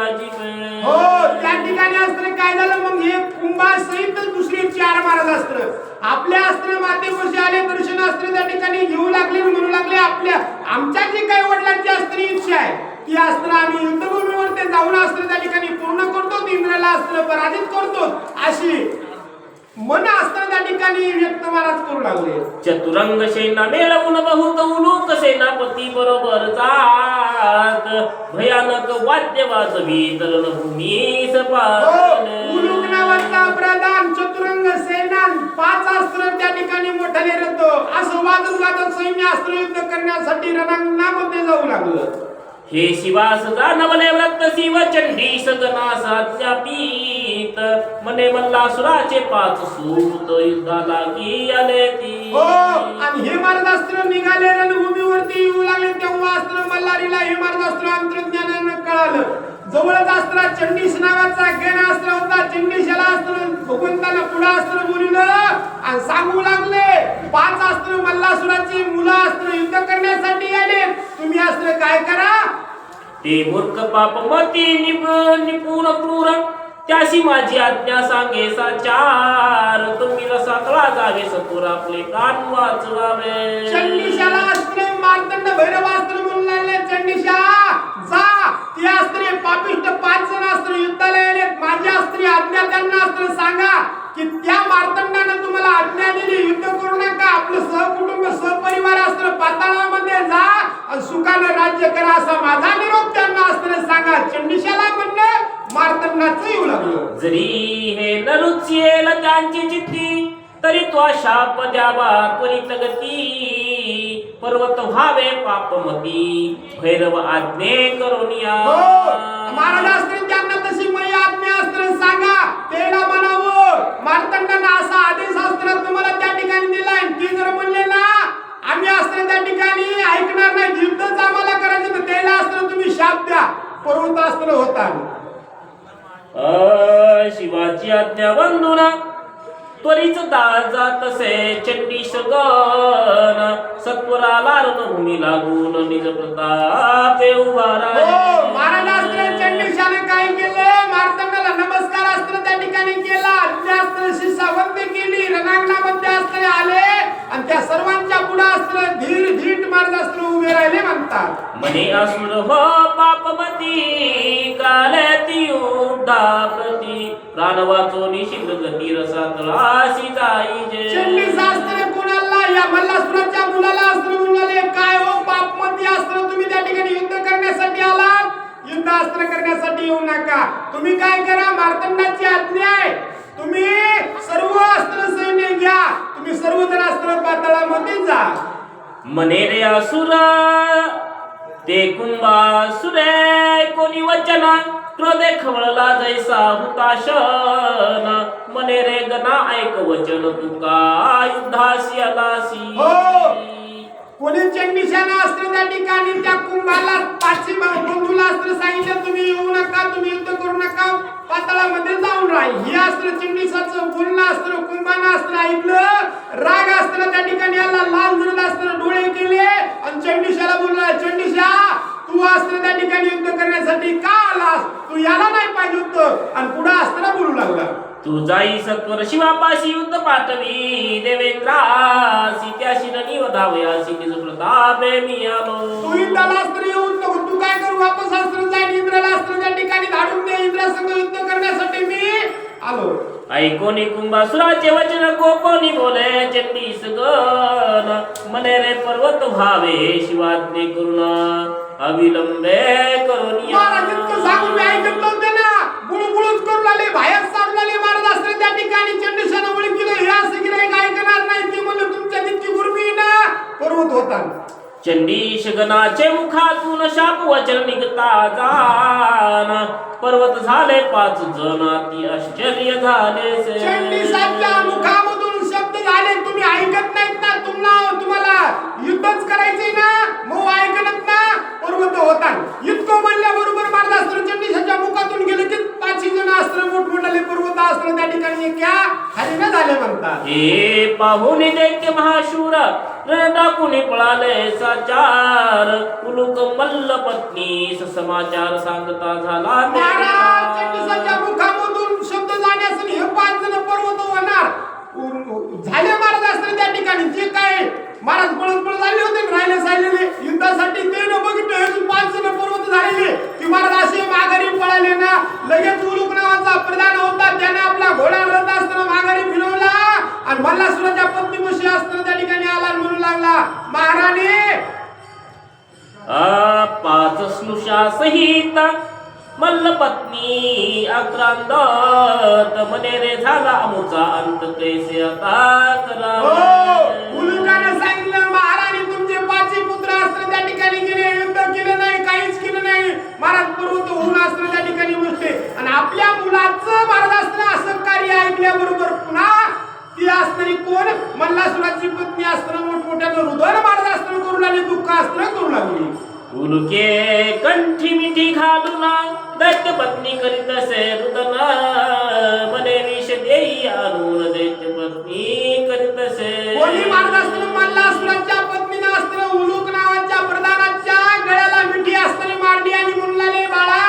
हो त्या ठिकाणी अस्त्र काय झालं मग हे कुंभासहित दुसरे 4 महाराज अस्त्र आपल्या अस्त्र मातेपाशी आले, दर्शन अस्त्र त्या ठिकाणी घेऊ लागले, म्हणू लागले आपल्या आमच्या जे काही वडिलांची अस्त्र इच्छा आहे ती अस्त्र आम्ही युद्धभूमीवर ते जाऊन अस्त्र त्या ठिकाणी पूर्ण करतो, इंद्राला अस्त्र पराजित करतो अशी मन अस्त्र त्या ठिकाणी व्यक्त महाराज करू लागले. चतुरंग सेना मिळवून बहुत उलूक सेनापती बरोबर जात भयानक वाद्य वाजवी रणभूमी उलूक नावाचा प्रधान चतुरंग सेना 5 अस्त्र त्या ठिकाणी मोठाले रथ असं वादत सैन्य अस्त्र युद्ध करण्यासाठी रणांगणामध्ये जाऊ लागलं. हे शिवास जाणवले व्रत शिव चंडी सगनास अज्ञापीत मने मल्लासुराचे 5 सूत युद्धाला की आले ती. आणि हे महाराज अस्त्र निघाले रणभूमीवरती येऊ लागले तेव्हा अस्त्र मल्हारीला हे महाराज अस्त्र अंतर्ज्ञानानं कळालं. जवळच अस्त्र चंडीश नावाचा गण अस्त्र होता, चंडीशाला अस्त्र भगवंताला पुढे अस्त्र बोलवलं आणि सांगू लागले 5 अस्त्र मल्लासुराची मुलं अस्त्र युद्ध करण्यासाठी आले, तुम्ही अस्त्र काय करा. ते मूर्ख पापमती निपुण क्रूर त्याशी माझी आज्ञा सांगे साचार तुम्ही रसातळा जावे सतुर आपले कान वाचवावे. चंडीशाला अस्त्र मार्तंड भैरवास्त्र म्हणून लागले, चंडीशा जा ती अस्त्रे पापिष्ट 5 जण अस्त्र युद्धाला आले, माझी अस्त्री आज्ञा त्यांना अस्त्र सांगा की त्या मार्तंडाने तुम्हाला आज्ञा दिली युद्ध करू नका, आपलं सहकुटुंब सहपरिवार अस्त्र पाताळामध्ये जा आणि सुखाने राज्य करा असा माझा निरोप त्यांना अस्त्र सांगा. चंडीशाला म्हणलं मार्तंडाचं येऊ लागलं. जरी हे नरुचेल त्यांची चित्ती तरी तो शाप द्यावा त्वरित गती पर्वत व्हावे पापमती भैरव आज्ञे करोनिया. महाराज अस्त्र त्यांना तशी मै आज्ञा अस्त्र सांगा तेला म्हणावं. मार्तंडाने असा आदेश अस्त्र तुम्हाला त्या ठिकाणी दिलाय, ती जर म्हणले ना आम्ही अस्त्र त्या ठिकाणी ऐकणार नाही, युद्धच आम्हाला करायचं तर तेला अस्त्र तुम्ही शाप द्या, पर्वत अस्त्र होता. शिवाची आज्ञा वंदुना त्वरित दाजा तसे चंडीश गण सत्वराला रणभूमी लागून निज प्रतापे उभारा. महाराज अस्त्र चंडीशाने काय केलं, मार्तंडाला नमस्कार अस्त्र त्या ठिकाणी केला, त्या अस्त्राची सावंती केली, रणांगणामध्ये अस्त्र आले आणि त्या सर्वांच्या पुढे अस्त्र धीर धीट महाराज अस्त्र उभे राहिले म्हणतात. मने असुर हो पापमती काले ती युद्धाप्रती प्राण वाचोनी शीघ्र गती रसातळाशी जाईजे. चंडी शास्त्र कोणाला या मल्लासुराच्या मुलाला अस्त्र बोलले, काय हो पापमती अस्त्र तुम्ही त्या ठिकाणी युद्ध करण्यासाठी आलात, युद्ध अस्त्र करण्यासाठी येऊ नका. तुम्ही काय करा, मार्तंडाची आज्ञा आहे, तुम्ही सर्व अस्त्र सैन्य घ्या, तुम्ही सर्वजण अस्त्र पाताळामध्ये जा. मने रे असुर ते कुंभासुरे कोणी वचन क्रोधे खवळला जैसा हुताशन मने रे गणा ऐक वचन तुका युद्धासी आलासी कोणी चंडीशान अस्त्र त्या ठिकाणी त्या कुंभाला पाचशे बंधूला अस्त्र सांगितलं तुम्ही येऊ नका तुम्ही युद्ध करू नका पाताळामध्ये जाऊन राहील हे अस्त्र चंडीशाचं बोलणं अस्त्र कुंभानं अस्त्र ऐकलं राग अस्त्र त्या ठिकाणी आला लाल जरद अस्त्र डोळे केले आणि चंडीशाला बोलला चंडीशा तू अस्त्र त्या ठिकाणी युद्ध करण्यासाठी का आलास तू याला नाही पाहिजे होतं आणि पुढे अस्त्र बोलू लागला तू जाई सत्वर शिवापाशी युद्ध पाठवी देवेंद्रासी त्याशी निवधावयासी निज प्रतापे मी आलो तू इंद्राला अस्त्र येऊन नको तू काय करू वापस अस्त्र जाईन इंद्राला अस्त्र त्या ठिकाणी धाडून दे इंद्रासंग युद्ध करण्यासाठी मी आलो ऐकोनी कुंभासुराचे वचन गोपोनी बोले चंडीस गण मने रे पर्वत भावे शिवाज्ञे करुण अविलंबे करुणी महाराज इतकं सांगून मी ऐकत नव्हते ना बुळबुळच करू लागले बाहेर साडू लागले महाराज अस्त्र त्या ठिकाणी चंडीशानं ओळख केलं हे असं की नाही ऐकणार नाही ते म्हणलं तुमच्या तितकी गुरमी ना पर्वत होता चंडीश गणाचे मुखातून शाप वचन निघता जान पर्वत झाले 5 जण अति आश्चर्य झाले चंडीशाच्या मुखामधून शब्द झाले तुम्ही ऐकत नाहीत ना तुम्हाला युद्धच करायचंय ना मग ऐकत ना पर्वत होता इतकं म्हणल्याबरोबर महाराज अस्त्र चंडीशाच्या मुखातून गेले की 5 जण अस्त्र मोठमोठाले पर्वत अस्त्र त्या ठिकाणी क्या हरिण झाले म्हणतात हे पाहुणे दैत्य महाशूर टाकून पळाले साचार उलुक मल्ल पत्नी समाचार सांगता झाला महाराज चंडीशाच्या मुखामधून शब्द जाण्यास हे 5 जण पर्वत होणार झाले महाराज अस्त्र त्या ठिकाणी जे काय महाराज पळत झाले होते राहिले सायलेले युद्धासाठी ते न बघितलं हे 5 जण पर्वत झालेले की महाराज असे माघारी पळाले ना लगेच उलुक नावाचा प्रधान होता त्याने आपला घोडा रथ असताना माघारी फिरवला आणि मल्लासुराच्या पत्नीपाशी अस्त्र त्या ठिकाणी आला आणि म्हणू लागला महाराणी 5 स्नुषा सहित मल्ल पत्नी आक्रांत मने रे झाला अमुचा अंत कैसे आता करावे उलुकाने सांगितलं महाराणी तुमचे 5 पुत्र अस्त्र त्या ठिकाणी गेले युद्ध केलं नाही काहीच केलं नाही महाराज पर्वत होऊन अस्त्र त्या ठिकाणी बसले आणि आपल्या मुलाचं महाराज अस्त्र असं कार्य ऐकल्याबरोबर पुन्हा ती असणारी कोण मल्लासुराची पत्नी अस्त्र मोठमोठ्यानं हृदय महाराज अस्त्र करू लागली दुःख अस्त्र करू लागली उलुके कंठी मिठी घालून दैत्य पत्नी करीत असे रुदन मने विष देई आणून दैत्य पत्नी करीत असे कोणी महाराज अस्त्र मल्लासुराच्या पत्नीनं अस्त्र उलुक नावाच्या प्रधानाच्या गळ्याला मिठी अस्त्र मारली आणि म्हणलाले बाळा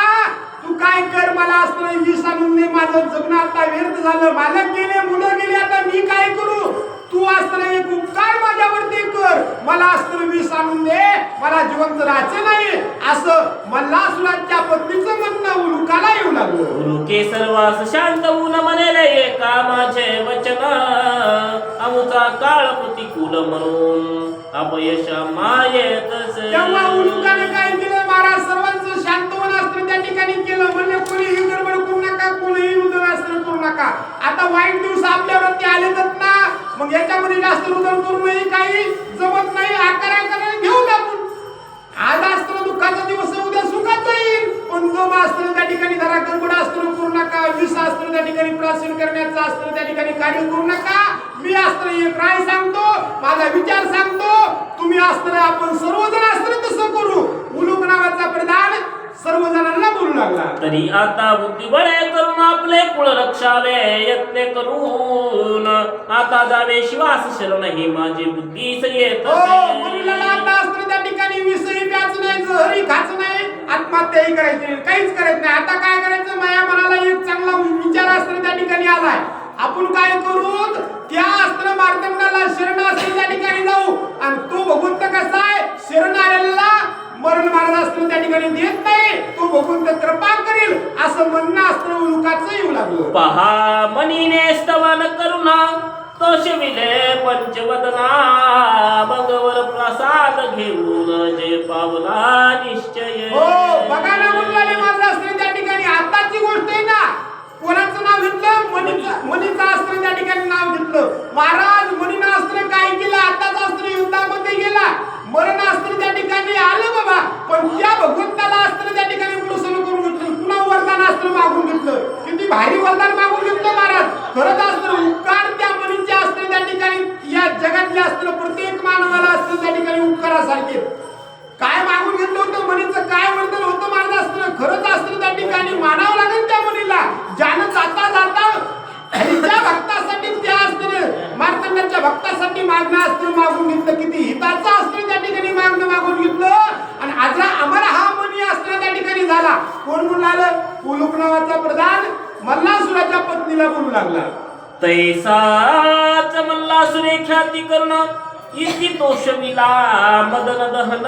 तू काय कर मला अस्त्र विष आणून दे माझं जगणं आता व्यर्थ झालं मालक गेले मुलं गेले आता मी काय करू तू अस्त्र एक उपकार माझ्यावरती कर मला अस्त्र विष आणून दे मला जिवंत राहायचं नाही असं मल्लासुराच्या पत्नीचं म्हणणं उलुकाला येऊ लागलं उलुके सर्वास शांत होऊन म्हणे एका माझे वचन अमुचा काळ प्रतिकूल म्हणून अपयश मायेत तेव्हा उलुकाने काय केलं महाराज सर्वांचं शांत होऊन अस्त्र त्या ठिकाणी केलं म्हणले कोणीही गडबड करू नका कोणीही युद्ध अस्त्र करू नका आता वाईट दिवस आपल्यावरती आलेच ना मग याच्यामध्ये जास्त रुदन करूनही काही जमत नाही आकाराने घेऊन आपण आज अस्त्र दुःखाचा दिवस उद्या सुखाचा येईल पण जो अस्त्र त्या ठिकाणी जरा गडबड अस्त्र करू नका विष अस्त्र त्या ठिकाणी प्राशन करण्याचं अस्त्र त्या ठिकाणी कार्य करू नका मी अस्त्र एक राय सांगतो माझा विचार सांगतो तुम्ही अस्त्र आपण सर्वजण अस्त्र तसं करू उलुक नावाचा प्रधान सर्वजणांना बोलू लागला तरी आता बुद्धिबळे करून आपले कुळ रक्षावे यत्न करून आता जावे शिवास शरण ही माझी बुद्धी येत आता अस्त्र त्या ठिकाणी विषयी प्याच नाही जहरी खाच नाही आत्महत्याही करायची नाही काहीच करायचं नाही आता काय करायचं माया मनाला एक चांगला विचार अस्त्र त्या ठिकाणी आलाय आपण काय करू त्या अस्त्र मार्तंडाला शरण अस्त्र त्या ठिकाणी जाऊ आणि तो भगवंत कसा आहे शरण आलेला मरण महाराज अस्त्र त्या ठिकाणी देत नाही तो भगवंत कृपा करेल असं म्हणणं अस्त्र उलुकाचं येऊ लागलं पहा मनीने स्तवन करुणा तोषविले पंचवदना भगवर प्रसाद घेऊन जे पावला निश्चय हो बघा ना मुलाने माझं अस्त्र त्या ठिकाणी आताची गोष्ट आहे ना कोणाचं नाव घेतलं मनीचं अस्त्र त्या ठिकाणी नाव घेतलं महाराज मनीनं अस्त्र काय केलं आताच अस्त्र युद्धामध्ये गेला किती भारी वरदान मागून घेतलं महाराज. खरंच असतं उपकार त्या मनीचे असते त्या ठिकाणी, या जगातले असतं प्रत्येक मानवाला असतं त्या ठिकाणी उपकारासारखे. काय मागून घेतलं होतं मनीचं, काय वर्तन होतं महाराज असतं. खरंच असतं त्या ठिकाणी मानावं लागेल त्या मनीला, ज्यानं जाता जाता त्या भक्तासाठी त्या असतं मार्तंडाच्या भक्तासाठी मागणं असतं मागून घेतलं. किती हिताचं असतं त्या ठिकाणी मागणं मागून घेतलं. आणि आज आम्हाला हा मनी असतं त्या ठिकाणी झाला. कोण म्हणून आलं? कुलूप नावाचा प्रधान मल्लासुराच्या पत्नीला बोलू लागला. तैसाच मल्लासुरे ख्याती करणं इति तोषविला मदन दहन.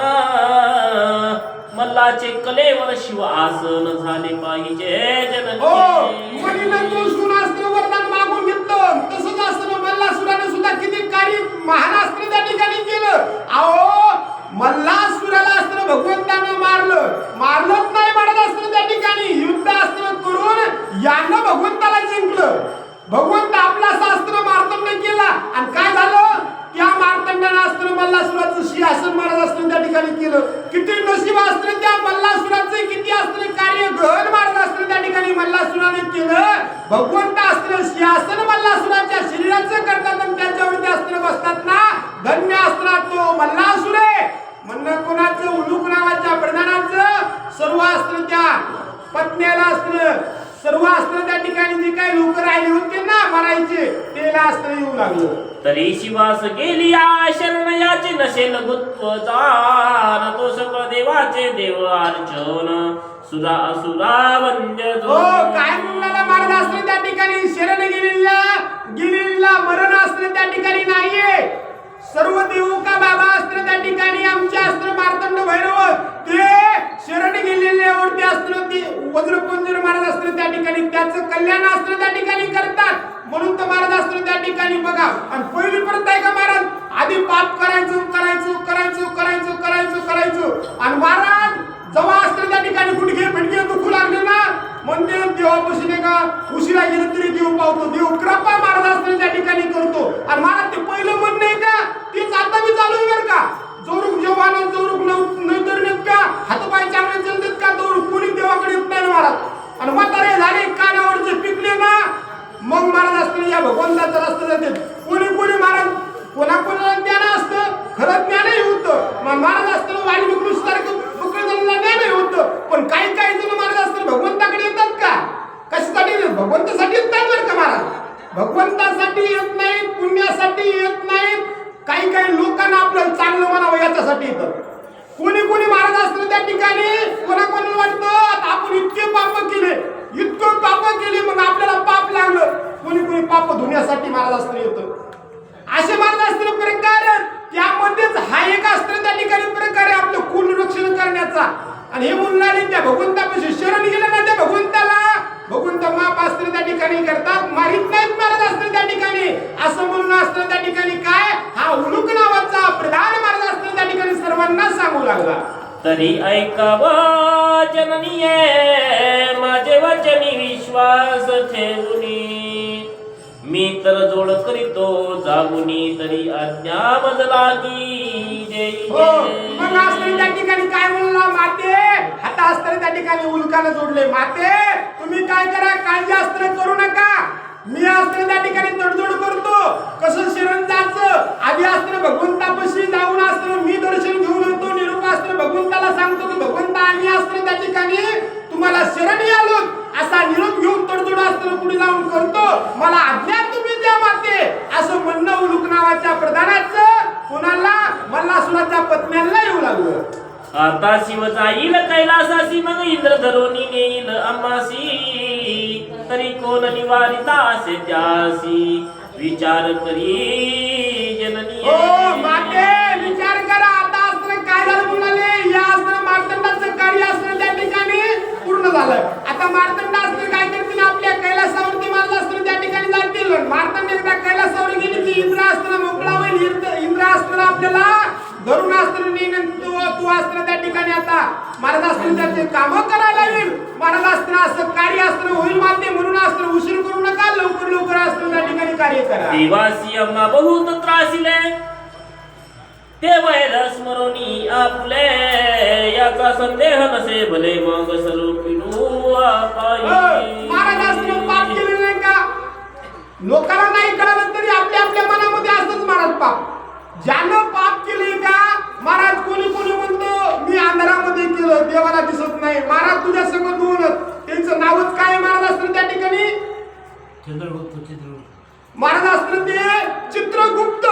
मल्लाचे कलेवर शिव आसन झाले पाहिजे हो, जननी. मनीनं तोषून असतं वरदान मागून घेतलं. तसंच असतं मल्लासुराने सुद्धा किती कार्य महान असतं त्या ठिकाणी केलं. अहो मल्लासुराला असतं भगवंतानं मारलंच नाही म्हणत असतं त्या ठिकाणी. युद्ध असतं करून यानं भगवंताला जिंकलं. भगवंत आपला शास्त्र मार्तंड केला आणि काय झालं? त्या मार्तंडानं असतं मल्लासुराचं सिंहासन महाराज असतं त्या ठिकाणी केलं. किती नशीब असतं त्या मल्लासुराचं, किती असतं कार्य गहन महाराज असतं त्या ठिकाणी मल्लासुराने केलं. भगवंत असतं सिंहासन मल्लासुराच्या शरीराचं करतात आणि त्याच्यावरती असतं बसतात ना. धन्य असणार तो मल्लासुरे. म्हणणं कोणाचं? उलूक नावाच्या प्रधानाचं. सर्व असतं त्या पत्नीला असतं, सर्व असतं त्या ठिकाणी जे काही लोक राहिले होते ना मरायचे तेला असतं येऊ लागलं. तरी शिवास गेली शरण याचे नसेल गुत्व जान. तो सकळ देवाचे देव अर्चन सुरा असुरा वंद्य जो. हो, काय म्हणला महाराज असतं त्या ठिकाणी? शरण गेलेला मरण असतं त्या ठिकाणी नाहीये. सर्व देव का बाबा असतं त्या ठिकाणी आमच्या अस्त्र मार्तंड भैरव ते शरण गेलेल्यावरती असतं ते वज्रपुंजर महाराज असतं त्या ठिकाणी त्याचं कल्याण असतं त्या ठिकाणी करतात. म्हणून तर महाराज असतं त्या ठिकाणी बघा. आणि पहिली परत आहे का महाराज? आधी पाप करायचं आणि महाराज जेव्हा असतं त्या ठिकाणी गुडघे फटके दुखू लागले ना म्हणते देवापाशी नाही का उशिरा गेलं तरी देव पावतो. देव कृपा महाराज असतं त्या ठिकाणी करतो. आणि महाराज ते पहिलं म्हण नाही का तेच आता मी चालू आहे बरं का. जोरूक जेव्हा जोरूक नवतरणीत का हातपाय चांगले चलतात का जोरूक कोणी देवाकडे येत नाही महाराज. आणि म्हातारे झाले कानावरचे पिकले ना मग महाराज असतं या भगवंताचा रस्ता जाते. कोणी महाराज कोणाकोणाला ज्ञान असतं, खरं ज्ञानही होतं. महाराज असतं वाल्मिकी सारखं पकडलेलं ज्ञानही होतं. पण काही जण महाराज असतं भगवंताकडे येतात का? कशासाठी? भगवंतासाठी येत नाही बरं का महाराज. भगवंतासाठी येत नाही, पुण्यासाठी येत नाहीत. काही लोकांना आपलं चांगलं म्हणावं याच्यासाठी येतात. कोणी महाराज असतं त्या ठिकाणी कोणाकोणाला वाटतं आता आपण इतके पाप केले मग आपल्याला पाप लागलं. कोणी पाप धुण्यासाठी महाराज असतं येतं. असे महाराज असतं प्रकार त्यामध्येच हा एक असतं त्या ठिकाणी प्रकार आहे आपलं कुल रक्षण करण्याचा. आणि हे म्हणणारे त्या भगवंतापाशी शरण गेलं ना त्या भगवंत माप असतं त्या ठिकाणी करतात, मारित नाहीत महाराज असतं त्या ठिकाणी. असं म्हणून असतं त्या ठिकाणी काय हा उलूक नावाचा प्रधान महाराज असतं त्या ठिकाणी सर्वांना सांगू लागला. तरी ऐकावं जननीये माझे वचनी विश्वास ठेवूनी. मी तर जोड करीतो जागुनी तरी आज्ञा बदला की जय. मग असतं त्या ठिकाणी काय म्हणला? माते हात असतं त्या ठिकाणी उलकाला जोडले. माते तुम्ही काय करा, काळजी अस्त्र करू नका. मी अस्त्र त्या ठिकाणी तडजोड करतो. कसं शरण जायचं? आधी अस्त्र भगवंतापाशी जाऊन अस्त्र मी दर्शन घेऊन येतो. निरूप अस्त्र भगवंताला सांगतो की भगवंता आम्ही अस्त्र त्या ठिकाणी तुम्हाला शरण आलो असा निरोप घेऊन तडजोड अस्त्र पुढे जाऊन करतो. मला आज्ञा तुम्ही द्या माते. असं म्हणणं उलूक नावाच्या प्रधानाचं कोणाला? मल्लासुराच्या पत्न्यांना येऊ लागलं. आता शिव जाईल कैलासासी मग इंद्र धरोनी नेईल अम्मासी. तरी कोण निवारिता असे त्यासी विचार करी जननी. हो माते विचार करा. आता अस्त्र काय झालं म्हणाले? या अस्त्र मार्तंडाचं कार्य अस्त्र त्या ठिकाणी पूर्ण झालं. आता मार्तंड अस्त्र काय करतील? आपल्या कैलासावरती मारलं अस्त्र त्या ठिकाणी जातील. मार्तंड एकदा कैलासावर गेली की इंद्र अस्त्र मोकळा होईल. इंद्र अस्त्र आपल्याला धरून अस्त्र नेईन. तू अस्त्र त्या ठिकाणी आता महाराज अस्त्र त्याचे काम करायला येईल. महाराज अस्त्र असं कार्य अस्त्र होईल माते. म्हणून अस्त्र उशीर करू नका, लवकर अस्त्र त्या ठिकाणी कार्य करा. देवासी अम्मा बहुत त्रासिले ते वैर स्मरोनी आपले. याचा संदेह नसे भले मग स्वरूपिणू पायी. महाराज अस्त्र लोकांना नाही कळलं तरी आपल्या आपल्या मनामध्ये असतंच महाराज पाप. ज्यानं पाप केले का महाराज, कोणी कोणी म्हणतो मी अंधारामध्ये केलं, देवाला दिसत नाही. महाराज तुझ्या सगळं दोनच, त्यांचं नावच काय महाराज असतं त्या ठिकाणी? महाराज असतं ते चित्रगुप्त.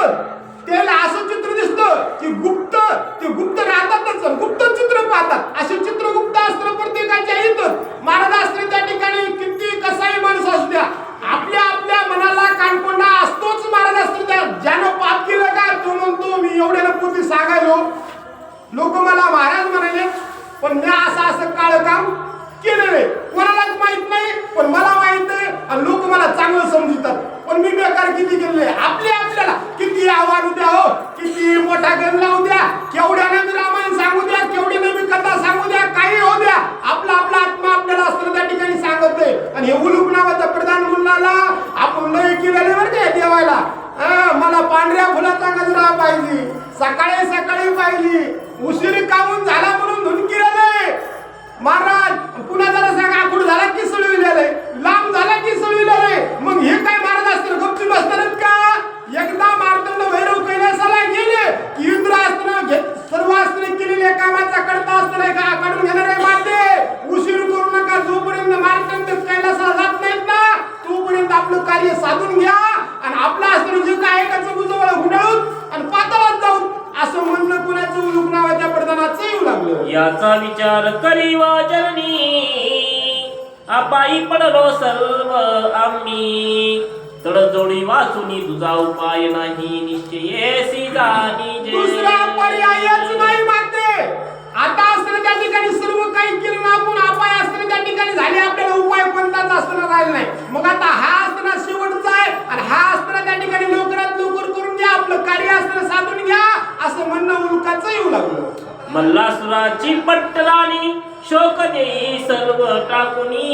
त्याला असं चित्र दिसतं की गुप्त, ते गुप्त राहतातच, गुप्त चित्र पाहतात. असे चित्रगुप्त असतं प्रत्येकाच्या इथं. महाराज असतं त्या ठिकाणी किती कसाही माणूस असू द्या, आपल्या आपल्या मनाला कानकोंडा असतोच. महाराज असतं त्या ज्यानं पाप केलं का तो म्हणतो मी एवढ्याला पोती सांगायलो, लोक मला महाराज म्हणाले, पण मी असं असं काळं काम केलेलं आहे. कोणालाच माहित नाही, पण मला माहित आहे आणि लोक मला चांगलं समजतात. पण मी बेकार किती केलेलं आहे. आपल्याला किती आव्हान द्या हो, किती मोठा गण लावू द्या, केवढ्याने मी रामायण सांगू द्या, केवढ्याने मी कथा सांगू द्या, काही हो द्या, आपला आपला आत्मा आपल्याला असतं त्या ठिकाणी सांगत आहे. आणि हे उलूक नावाचा प्रधान मुलाला आपण लय केलेले बरं का देवाला. मला पांढऱ्या फुलाचा गजरा पाहिजे, सकाळी सकाळी पाहिजे, उशिरी कामून झाला म्हणून धुनकी महाराज. पुन्हा जरा सांगा आखूड झाला की सळविलेले, लांब झाला की सळविलेले. मग हे काय महाराज असतं गपचूप असतात का? एकदा मार्तंड भैरव कैलासाला गेले की इंद्र असताना सर्व असताना केलेल्या कामाचा करता असताना का काढून घेणारे माते उशीर करू नका. जोपर्यंत मार्तंड कैलासाला जात नाहीत ना तोपर्यंत आपलं कार्य साधून घ्या आणि आपलं असताना जे काय एकाच बुजवळ गुंडाळून आणि पाताळात जाऊन असं म्हणणं कुणाचं उलूक नावाच्या प्रधानाचं येऊ लागलं. याचा विचार करी वाजनी अपायी पडलो सर्व आम्ही, तडजोडी वाचुनी तुझा उपाय नाही, निश्चयेसी जाणी जे. दुसरा पर्यायच नाही माते. आता असताना त्या ठिकाणी सर्व काही केलं ना आपण, अपाय असताना त्या ठिकाणी झाले, आपल्याला उपाय कोणताच असताना राहिला नाही. मग आता हा असताना शेवटचा आहे आणि हा असताना त्या ठिकाणी लवकरात लवकर करून घ्या, आपलं कार्य असताना साधून घ्या असं म्हणणं उल्काचं येऊ लागलं. मल्लासुराची पट्टलानी शोक देई सर्व टाकुनी,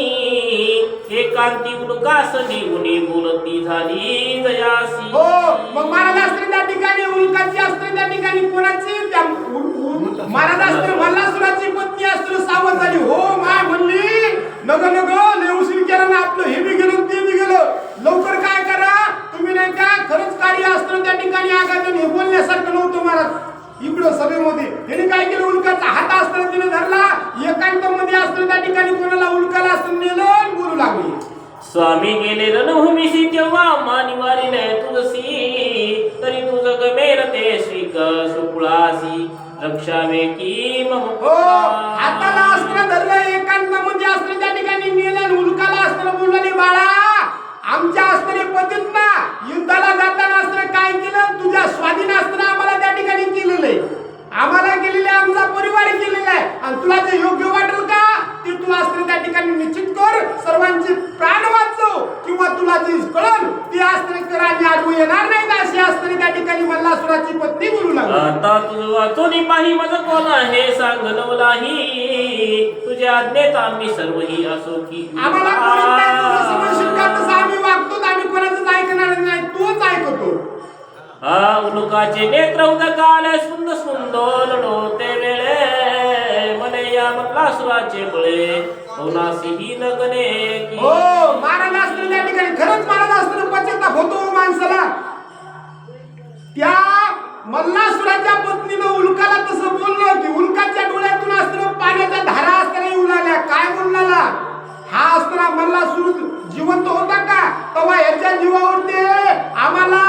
एकांती उल्कास निगुणी बोलती झाली जयासी. हो मग महाराज असताना त्या ठिकाणी उल्काची असताना त्या ठिकाणी कोणाची महाराज असताना मल्लासुराची पत्नी असताना सावध झाली. हो माय म्हणली नग नग लय उशीर केला ना, आपलं हे बी गेलं ते बी गेलं, लवकर काय करा तुम्ही नाही का. खरंच कार्य असताना त्या ठिकाणी आगामी हे बोलण्यासारखं नव्हतं महाराज. इकडं सभेमध्ये त्याने काय केलं, उल्काचा हात असताना तिने धरला, एकांतामध्ये असताना त्या ठिकाणी कोणाला उल्काला असताना नेलं आणि बोलू लागली. स्वामी गेले रणभूमीशी तेव्हा मानिवारीने तुझसी, तरी तुझ गमेर ते श्रीक सुकुळासी रक्षावे की मम. हो हाताला असताना धरलं, एकांतामध्ये असताना त्या ठिकाणी नेलं आणि उल्काला असताना बोलली बाळा आमच्या असताना पतींना युद्धाला जाताना असताना काय केलं, तुझ्या स्वाधीन असताना आम्हाला त्या ठिकाणी केलेलं आहे, आम्हाला केलेलं आहे, आमचा परिवार केलेला आहे. आणि तुला जे योग्य वाटेल का ते तू असताना त्या ठिकाणी निश्चित कर, सर्वांचे प्राण वाचव किंवा तुला जी कळल ती असताना कर, आणि आडवू येणार नाही अशी असताना त्या ठिकाणी मल्लासुराची पत्नी बोलू लागली. आता तुझ वाचोनी पाही माझं कोण आहे सांग नवलाही, तुझ्या आज्ञेत आम्ही सर्वही असो की. आम्हाला कोणी काय तुला समजशील का, तसं आम्ही वागतो, आम्ही कोणाचंच ऐकणार नाही, तूच ऐकतो. हा उलुकाचे नेत्र उदकाल सुंद सुंदोलनो ते वेळे, म्हणे या मल्लासुराचे बळे होनासीही नगने की. हो महाराज असताना त्या ठिकाणी खरंच महाराज असताना पश्चाताप होतो माणसाला. त्या मल्लासुराच्या पत्नीनं उल्काला तसं बोललं की उल्काच्या डोळ्यातून असताना पाण्याच्या धारा असताना येऊ लागल्या. काय बोलला हा असताना मल्लासुर जिवंत होता का, तेव्हा याच्या जीवावरती आम्हाला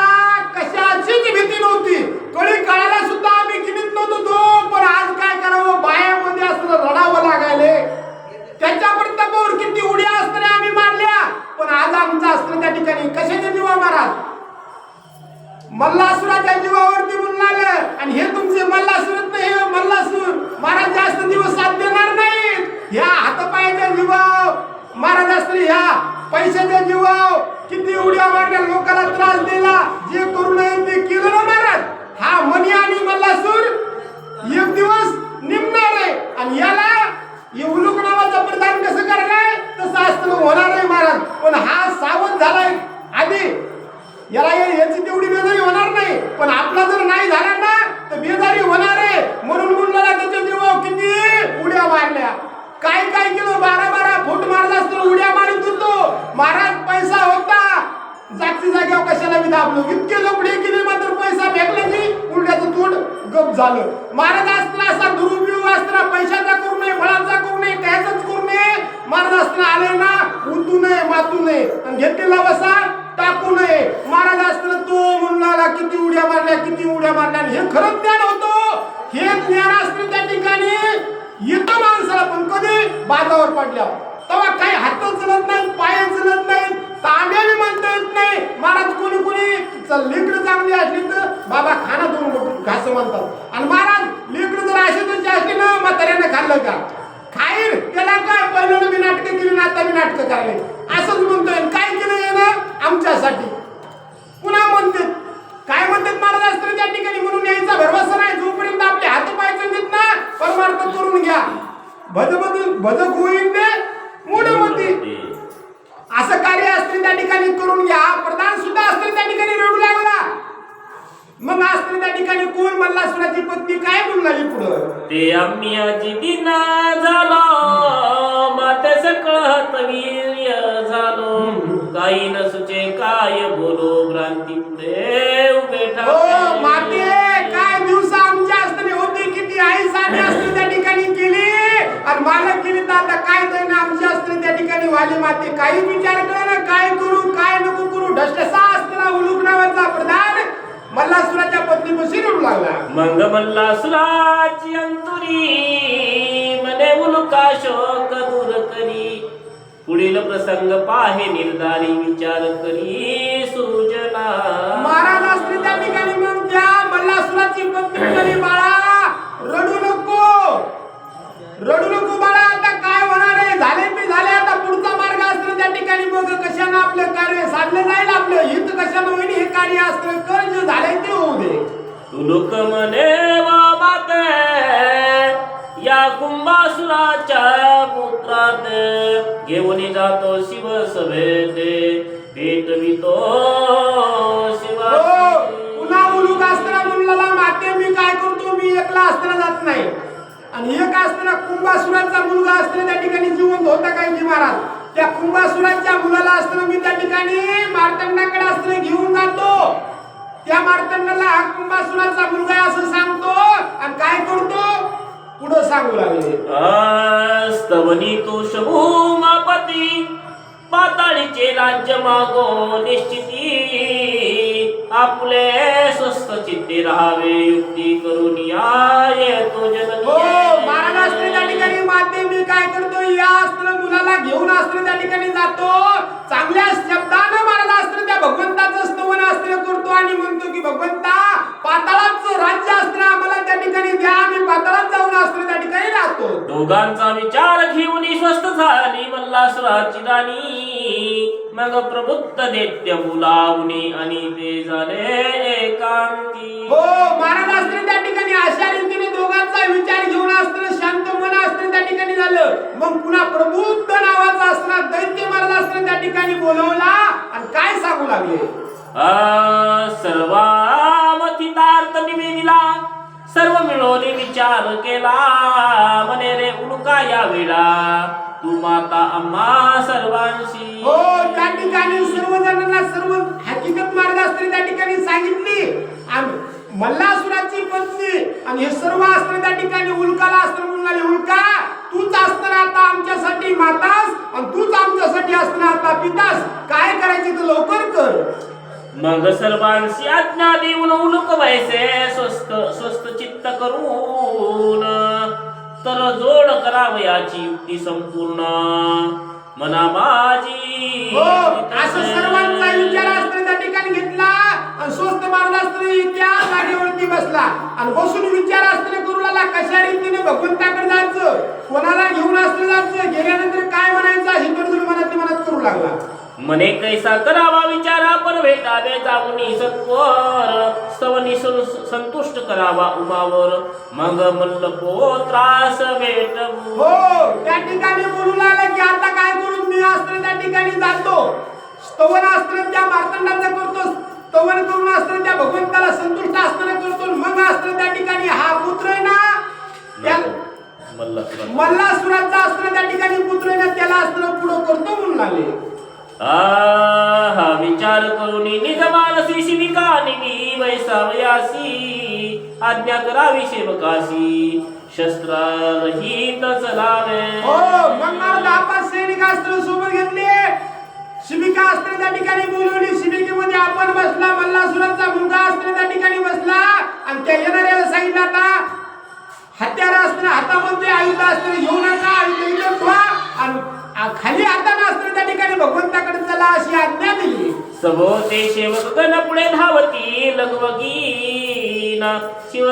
कशाचीच भीती नव्हती. कळी काळाला सुद्धा आम्ही किनीत नव्हतो, पण आज काय करावं, बायामध्ये असताना रडावं लागायले. त्याच्या प्रतापावर किती उड्या असताना आम्ही मारल्या, पण आज आमचा असताना त्या ठिकाणी कशाच्या जीवा महाराज मल्लासुराच्या जीवावरती बोलणार. आणि हे तुमचे मल्लासुरच नाही, हे मल्लासुर महाराज जास्त दिवस साथ देणार नाहीत. ह्या हातपायाच्या जीवाव महाराज असताना ह्या पैशाच्या जीवाव किती उड्या मारल्या, लोकांना त्रास दिला, जे करू नये ते केलं ना महाराज. हा मनी आणि मल्लासुर एक दिवस निमणार आहे आणि याला उलूक नावाचा प्रदान कसं करणार तसं असताना होणार आहे महाराज. पण हा सावध झालाय आधी, याला याची तेवढी बेजारी होणार नाही, पण आपला जर नाही झाला ना तर बेजारी होणार आहे. म्हणून मुलाला त्याच्या जीवावर किती उड्या मारल्या, काय काय केलं, 12-12 फूट मारला असतो, उड्या मारत होतो महाराज. पैसा होता, खूप झालं. महाराज असताना असा दुरुपयोग असताना पैशाचा करू नये, बळाचा करू नये, कायचाच करू नये. महाराज असताना आले ना उतू नये, मातू नये आणि घेतलेला वसा टाकू नये. महाराज असताना तो म्हणला किती उड्या मारल्या, किती उड्या मारल्या. हे खरं ज्ञान होतं. हे ज्ञान असतं त्या ठिकाणी येतं माणसाला, पण कधी बाजावर पडल्यावर. तेव्हा काही हात चलत नाही, पाय चलत नाही, तांब्या बी म्हणता येत नाही. महाराज कोणी लेकरं चांगली असली तर बाबा खाना दोन घास म्हणतात. आणि महाराज लेकरं जर अशी तुमची असली ना म्हाताऱ्यानं खाल्लं का खाईल त्याला काय पहिलं मी नाटकं केली ना आता मी नाटकं करायला असंच म्हणतोय. काय केलं यानं आमच्यासाठी. पुन्हा म्हणते काय म्हणतात महाराज असतं त्या ठिकाणी म्हणून यायचा भरवसा नाही. जोपर्यंत आपले हात पाय चलत ना परमार्थ करून घ्या. भज गोविंद मूढ मती असं कार्य असते त्या ठिकाणी करून घ्या. प्रधान सुद्धा असते त्या ठिकाणी रडू लागला. मग असते त्या ठिकाणी कोण मल्लासुराची पत्नी काय बोलून लागली पुढं. ते आम्ही आजी दिना झालो माते सकळत वीर्य झालो काही नसुचे काय बोलो भ्रांती पुढे उभे ठाकले. माते काय दिवस आमच्या असताना होते किती आई साने असते त्या ठिकाणी केली आणि मालक केली तर आता काय तर ना आमच्या असते त्या ठिकाणी वाली माते काही विचार करा ना काय करू काय नको करू. ढसढसा असताना उलूक नावाचा प्रधान मल्लासुराच्या पत्नीपाशी रडू लागला. मग मल्लासुराची अंतुरी मने उलका शोक दूर करी पुढील प्रसंग पाहे निर्धारी विचार करी सुजला. महाराज असते त्या ठिकाणी मग त्या मल्लासुराची पत्नी म्हणाली बाळा रडू नको बाळा. आता काय होणार आहे झाले ते झाले. आता पुढचा मार्ग असतो त्या ठिकाणी बघ कशानं आपलं कार्य साधलं जाईल. आपलं हित कशानं होईल हे कार्य असतं कर जे झालंय ते होऊ दे. तू लोक म्हणे बाते या कुंभासुराच्या पुत्रात घेऊन जातो शिव सभेते भेटवितो शिवा. पुन्हा उलूक असताना म्हणला माते मी काय करतो मी एकला असताना जात नाही. आणि एक असताना कुंभासुराचा मुलगा असताना त्या ठिकाणी जिवंत होता काय की महाराज. त्या कुंभासुराच्या मुलाला असताना मी त्या ठिकाणी मार्तंडाकडे असताना घेऊन जातो. त्या मार्तंडाला हा कुंभासुराचा मुलगा असं सांगतो आणि काय करतो पुढे सांगू लागले. स्तवनी तो शभूमापती पाताळीचे राज्य मागो निश्चिती आपले स्वस्थ चित्ते राहावे युक्ती करून येतो जननी. महाराज असते त्या ठिकाणी माते मी काय करतो या अस्त्र मुलाला घेऊन अस्त्र त्या ठिकाणी जातो. चांगल्या शब्दानं महाराज अस्त्र त्या भगवंताचं स्तवन अस्त्र करतो आणि म्हणतो की भगवंता पाताळाचं राज्य अस्त्र आम्हाला त्या ठिकाणी द्या. आम्ही पाताळात जाऊन अस्त्र त्या ठिकाणी राहतो. दोघांचा विचार घेऊन स्वस्थ झाली मल्लासुराची राणी. मग प्रबुद्ध दैत्य बोलावणे आणि ते झाले एकांती. महाराज अस्त्र त्या ठिकाणी अशा रीतीने दोघांचा विचार घेऊन अस्त्र शांत मन अस्त्र त्या ठिकाणी झालं. मग पुन्हा प्रबुद्ध नावाचा अस्त्र दैत्य महाराज अस्त्र त्या ठिकाणी बोलवला आणि काय सांगू लागले. सर्वामथितार्थ निवेदिला सर्व मिळून विचार केला म्हणे रे उलका या वेळा तू माता आम्हा सर्वांशी. त्या ठिकाणी सर्वजणांना सर्व हकीकत महाराज अस्त्र त्या ठिकाणी सांगितली. आणि मल्लासुराची पत्नी आणि हे सर्व अस्त्र त्या ठिकाणी उल्काला अस्त्र म्हणाले उल्का तूच असताना आता आमच्यासाठी मातास आणि तूच आमच्यासाठी असताना आता पितास. काय करायचे तर लवकर कर. मग सर्वांशी आज्ञा देऊन उलुक व्हायचे स्वस्थ चित्त करून तर जोड करावयाची युक्ती संपूर्ण मना माझी. असं सर्वांचा विचार अस्त्र त्या ठिकाणी घेतला आणि स्वस्त महाराज अस्त्र त्या जागेवरती बसला आणि बसून विचार अस्त्र करू लागला कशा रीतीने भगवंताकडे जायचं कोणाला घेऊन अस्त्र जायचं गेल्यानंतर काय म्हणायचं ही गडजड मनात करू लागला. मने कैसा करावा विचारा पण भेटावे जाऊनी सत्वर स्तवनी संतुष्ट करावा उमावर मग मल्ल त्रास भेट. त्या ठिकाणी बोलू लागला की आता काय करू मी अस्त्र त्या ठिकाणी जातो स्तवन अस्त्र त्या मार्तंडाचं करतो स्तवन करून अस्त्र त्या भगवंताला संतुष्ट असताना करतो. मग अस्त्र त्या ठिकाणी हा पुत्र आहे ना मल्लासुराचा अस्त्र त्या ठिकाणी पुत्र आहे ना त्याला अस्त्र पुढे करतो म्हणून लागले. हा विचार करून निज मानसी शिविका निवी वेसावयासी आज्ञा करावी सेवकासी शस्त्ररहित चलावे. हो मग महाराज आपण सैनिकास्त्र सोबत घेतले, शिबिका अस्त्र त्या ठिकाणी बोलवली, शिबिकेमध्ये आपण बसला, मल्लासुराचा मुलगा अस्त्र त्या ठिकाणी बसला आणि त्या येणाऱ्याला सांगितलं आता हत्यार अस्त्र हातामध्ये आयुध अस्त्र घेऊ नका, आयुध इथं ठेवा आणि खाली हाताने अस्त्र त्या ठिकाणी भगवंताकडे चला अशी आज्ञा दिली. सभोवते सेवक गण पुढे धावती लगवगीना शिव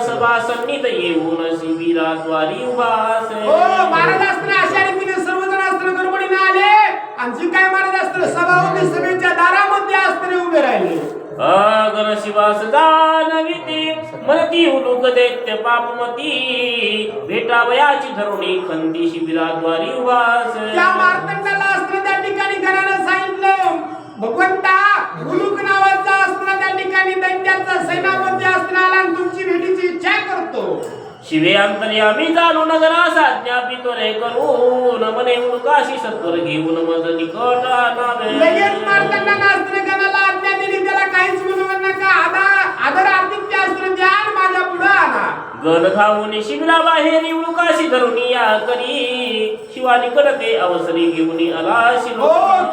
सभा सन्निध येऊन शिबिराद्वारी उभास. हो महाराज अस्त्र अशा रीतीने सर्वजण अस्त्र गडबडीने आले आणि जी काय महाराज अस्त्र सभा होती सभेच्या दारामध्ये अस्त्र उभे राहिले. अगण शिवास दानविते मनती उलुक दैत्य पापमती भेटावयाची धरुणी खंती शिबिराद्वारी उभास. त्या मार्तंडाला अस्त्र त्या ठिकाणी गणानं सांगितलं भगवंता उलुक नावाचा अस्त्र त्या ठिकाणी दैत्याचा सैन्यामध्ये अस्त्र आला आणि तुमची भेटीची इच्छा करतो. शिवे अंतर्यामी जाणून गणास आज्ञापितो रे करून मने उलुकाशी सत्वर घेऊन मज निकट आणावे. लगेच मार्तंडानं अस्त्र गणाला आज्ञा दिली, त्याला काहीच म्हणू नका, आदर आदित्य अस्त्र द्या आणि माझ्या पुढे आणा. गण धावून शिबिरा बाहेर उलुकाशी धरून या करी शिवानी कडते अवसरी घेऊन आला शिव. हो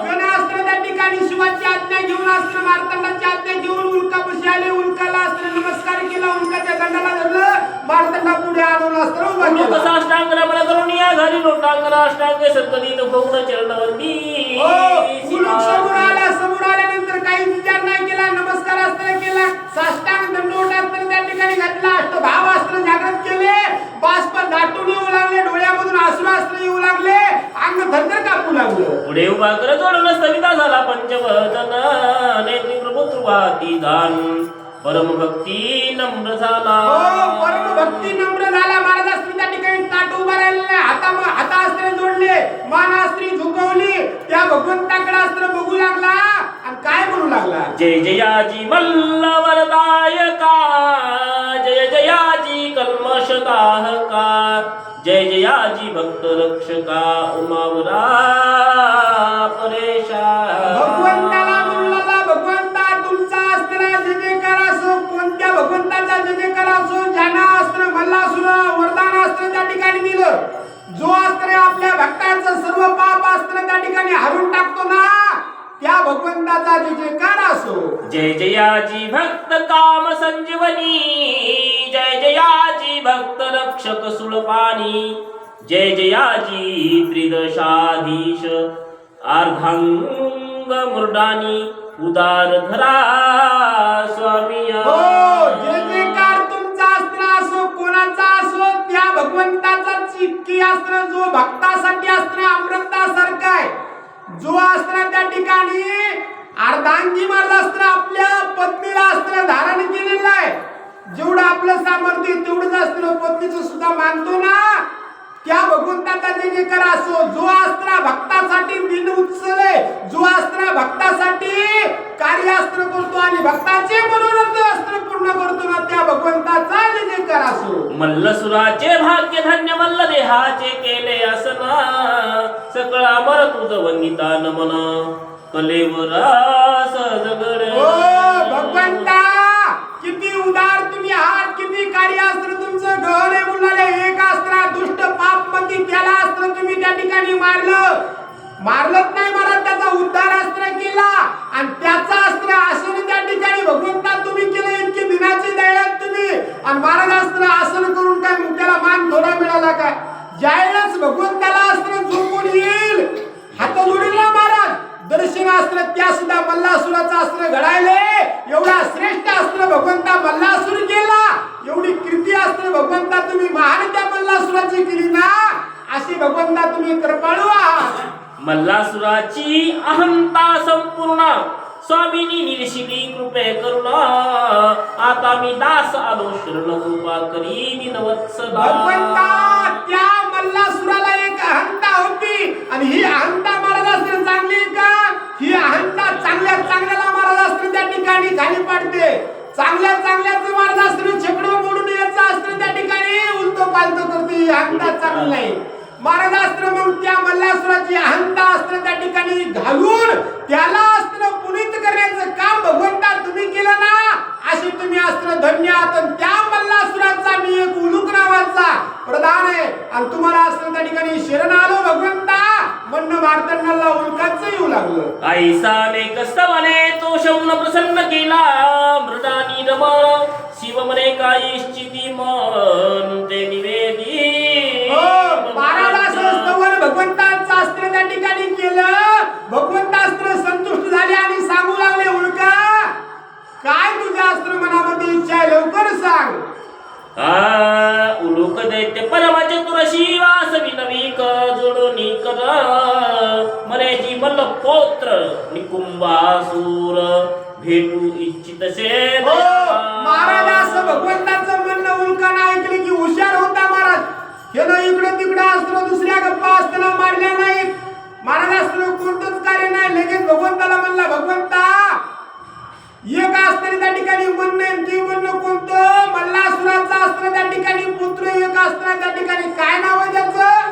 गण अस्त्र त्या ठिकाणी शिवाची आज्ञा घेऊन अस्त्र मार्तंडाची आज्ञा घेऊन उल्कापाशी आले, उल्काला अस्त्र नमस्कार केला, उल्काच्या दंडाला धरलं, मार्तंडा पुढे आणून अस्त्र उभा केला. साष्टांग रमण करून या घरी लोटांगण अष्टांग सत्करित गौण चरणवंदी. हो उलूक समोर आला, समोर आल्यानंतर काही विचार नाही केला, नमस्कार अस्त्र केला, साष्टांग दंडोट अस्त्र त्या ठिकाणी घातला, अष्टभाव अस्त्र जागृत केले, बाष्प दाटून येऊ लागले, डोळ्यामधून अश्रू अस्त्र येऊ लागले, अंग थरथर कापू लागलं. पुढे उभा कर जोडून सविता झाला पंचवदन नेत्री प्रभुत्वाती दान परम भक्ती नम्र झाला. हो परम भक्ती नम्र झाला. महाराज अस्त्र त्या ठिकाणी ताट उभा राहिलेले, हाता अस्त्र जोडले, मान अस्त्री झुकवली, त्या भगवंताकडे अस्त्र बघू लागला आणि काय म्हणू लागला. जय जयाजी मल्ल वरदायका जय जयाजी कल्मषदाहका जय जयाजी भक्त रक्षका उमावरा परेशा. भगवंताला म्हणू लागला भगवंता तुमचा अस्त्र जय जयकार असो, कोणत्या भगवंताचा जय जयकार असो, ज्यानं अस्त्र मल्लासुर वरदान अस्त्र त्या ठिकाणी दिलं, जो अस्त्र आपल्या भक्तांचं सर्व पाप अस्त्र त्या ठिकाणी हरून टाकतो ना, त्या भगवंताचा जय जयकार असो. जय जयाजी भक्त काम संजीवनी जय जयाजी भक्त रक्षक सुळपाणी जय जयाजी त्रिदशाधीश अर्धांग मुर्डानी उदार धरा स्वामी. हो जय जयकार तुमचा अस्त्र असो, कोणाचा असो, त्या भगवंताचा चिक्की अस्त्र जो भक्तासाठी अस्त्र अमृतासारखं आहे, जो अस्त्र त्या ठिकाणी अर्धांगी महाराज अस्त्र आपल्या पत्नीला अस्त्र धारण केलेलं आहे, जेवढं आपलं सामर्थ्य तेवढंच अस्त्र पत्नीचं सुद्धा मानतो ना, त्या भगवंताचा जय जयकार असो. जो अस्त्र भक्तासाठी दिन उचले, जो अस्त्र भक्तासाठी कार्यास्त्र करतो आणि भक्ताचे मनोरथ अस्त्र पूर्ण करतो ना, त्या भगवंताचा जय जयकार असो. मल्लसुराचे भाग्य धन्य मल्ल देहाचे केले असना सकळ अमर तुझ वंदिता नमन कलेवरास जगडे. ओ भगवंता किती उदार तुम्ही आहात, किती कार्यास्त्र तुमचं गहन आहे. मुलाले एक अस्त्र दुष्ट पापपती त्याला अस्त्र तुम्ही त्या ठिकाणी मारलत नाही महाराज, त्याचा उद्धार अस्त्र केला आणि त्याचा अस्त्र आसन त्या ठिकाणी भगवंता तुम्ही केलं. इतकी दिनाची दयाळत तुम्ही आणि महाराज अस्त्र आसन करून काय त्याला मान थोडा मिळाला का. ज्यावेळेस भगवंताला अस्त्र झोपून येईल हात जोडील ना महाराज, दर्शनास्त्र त्या सुद्धा मल्लासुराचा अस्त्र घडायले, एवढा श्रेष्ठ अस्त्र भगवंता मल्लासुर केला, एवढी कीर्ती अस्त्र भगवंता तुम्ही महान त्या मल्लासुराची केली ना, अशी भगवंता तुम्ही कृपाळू आहात. मल्लासुराची अहंता संपूर्ण स्वामीनी निर्शिली कृपे करुणा आता मी दास आलो शरण कृपा करी दिनवत्सला. भगवंता त्या मल्लासुराला एक अहंता होती आणि ही अहंता महाराज अस्त्र चांगली का, ही अहंता चांगल्याला महाराज अस्त्र त्या ठिकाणी खाली पडते, चांगल्याचं महाराज अस्त्र छकडं मोडून याचं अस्त्र त्या ठिकाणी उलटो पालतो करते, ही अहंता चांगली नाही. महाराज अस्त्र मग त्या मल्लासुराची अहंता अस्त्र त्या ठिकाणी घालून त्याला अस्त्र पुनीत करण्याचं काम भगवंता तुम्ही केलं ना. अशी तुम्ही अस्त्र धन्य आहात. आणि त्या मल्लासुराचा मी एक उलूक नावाचा प्रधान आहे आणि तुम्हाला अस्त्र त्या ठिकाणी शरण आलो भगवंता म्हणणं मारताना उलकाच येऊ लागलं. ऐसा अनेक स्तवने तो शौन प्रसन्न केला मृडानी रमण शिव मने काही स्थिती मन ते निवेदी. महाराज स्तवन भगवंताचं अस्त्र त्या ठिकाणी केलं. भगवंतास्त्र संतुष्ट झाले आणि सांगू लागले उल्का काय तुझ्या अस्त्र मनामध्ये इच्छा आहे लवकर सांग. उलूक दैत्य परम चतुर शिवास विनवीक जोडोनी कर मरेची मल्ल पौत्र निकुंबासूर भेटू इच्छित से. महाराज असं भगवंताचं म्हणणं उल्कानं ऐकले की हुशार होता महाराज. हे ना इकडं तिकडं अस्त्र दुसऱ्या गप्पा असताना मारल्या नाहीत. महाराज अस्त्र कोणतंच कार्य नाही. लगेच भगवंताला म्हणला भगवंता एक अस्त्र त्या ठिकाणी म्हणणं ते म्हणणं कोणतं मल्लासुराचं अस्त्र त्या ठिकाणी पुत्र एक अस्त्र त्या ठिकाणी काय नाव आहे त्याचं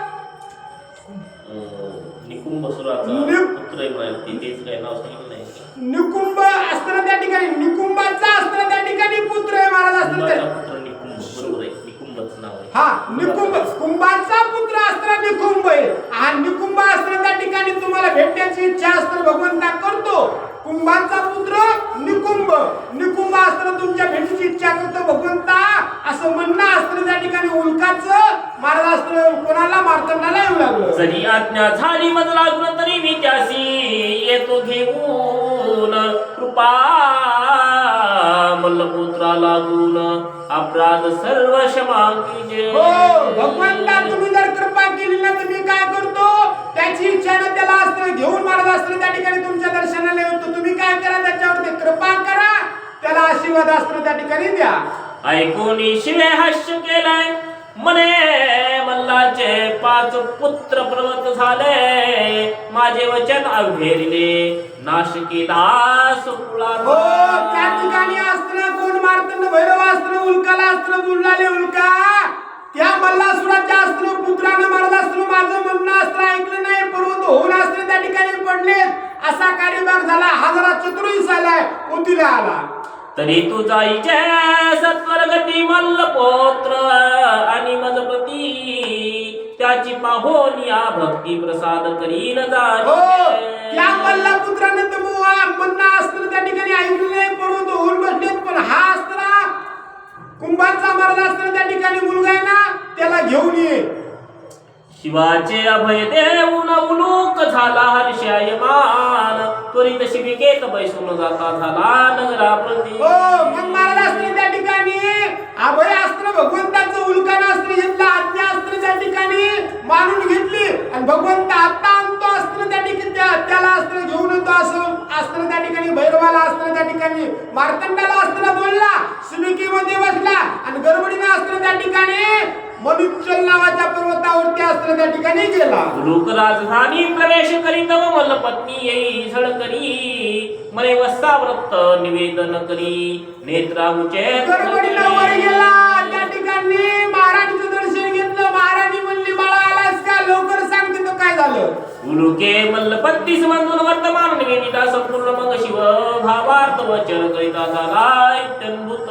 निकुंबासुराचा पुत्र आहे तेच काय नाव सांगितलं नाही. निकुंभ अस्त्र त्या ठिकाणी निकुंभाचा अस्त्र त्या ठिकाणी पुत्र आहे महाराज अस्त्र पुत्र निकुंभ बरोबर आहे निकुंभच नाव आहे. हा निकुंभ कुंभाचा पुत्र अस्त्र निकुंभ आहे. हा निकुंभ अस्त्र त्या ठिकाणी तुम्हाला भेटण्याची इच्छा अस्त्र भगवंता करतो. कुंभाचा पुत्र निकुंभ निकुंभ अस्त्र तुमच्या भेटीची इच्छा करतो भगवंता असं म्हणणं अस्त्र त्या ठिकाणी उल्काचं महाराज अस्त्र कोणाला मारताना येऊ लागलं. जरी आज्ञा झाली मज लागून तरी मी त्यासी येतो घेऊन कृपा मल्लपुत्रा लागून अपराध सर्व क्षमा कीजे. भगवंता तुम्ही जर कृपा केली ना तुम्ही काय करतो त्याची इच्छाने त्याला अस्त्र घेऊन महाराज अस्त्र त्या ठिकाणी तुमच्या दर्शनाला येतो. तुम्ही काय करा त्याच्यावरती कृपा करा त्याला आशीर्वाद अस्त्र त्या ठिकाणी द्या. ऐकून शिवे हास्य केलाय मने मल्लाचे 5 पुत्र प्रवत झाले माझे वचन अभेरिले नाश केला सुकुळा. त्या ठिकाणी अस्त्र कोण मारताना भैरवास्त्र उल्काला अस्त्र बोललाले उल्का त्या मल्लासुराच्या अस्त्र पुत्रानं महाराज अस्त्र माझं म्हणणं अस्त्र ऐकलं नाही पर्वत होऊन अस्त्र त्या ठिकाणी पडलेत असा कार्यभाग झाला. हा जरा चतुर्विस आलाय पोतीला आला तरी तू जाईचे सत्वरगती मल्ल पौत्र आणि मजपती त्याची पाहोन या भक्ती प्रसाद करीन जाई. त्या मल्ला पुत्रानं तर म्हणणं अस्त्र त्या ठिकाणी ऐकलं नाही पर्वत होऊन बसलेत. पण हा अस्त्र कुंभाचा महाराज अस्त्र त्या ठिकाणी मुलगा आहे ना त्याला घेऊन ये. शिवाचे अभय देऊन उलूक झाला हर्षायमान त्वरित शिबिकेत बैसून जाता झाला नगराप्रती. मग महाराज अस्त्र त्या ठिकाणी अभय अस्त्र भगवंताचं उल्कान अस्त्र घेतलं आज्ञा अस्त्र त्या ठिकाणी मानून घेतली आणि भगवंत आता आणतो अस्त्र त्या ठिकाणी त्याला अस्त्र घेऊन येतो. असं अस्त्र त्या ठिकाणी भैरवाला अस्त्र त्या ठिकाणी मार्तंडाला अस्त्र बोलला शिबिकेमध्ये बसला आणि गडबडीने अस्त्र त्या ठिकाणी मनुच्चल नावाच्या पर्वतावरती अस्त्र त्या ठिकाणी गेला. लोक राजधानी प्रवेश करीत व मल्ल पत्नी येई झड करी मरे वस्ताव्रत निवेदन करी नेत्रामुचे गडबडीने वर गेला. त्या ठिकाणी महाराणीचं दर्शन घेतलं. महाराणी म्हणली बाळा आलास का लवकर सांग तिथं काय झालं. उलुके मल्ल पत्नी समजून वर्तमान निवेदिता संपूर्ण मग शिव भावार्थ वचन करिता झाला इत्यंभूत.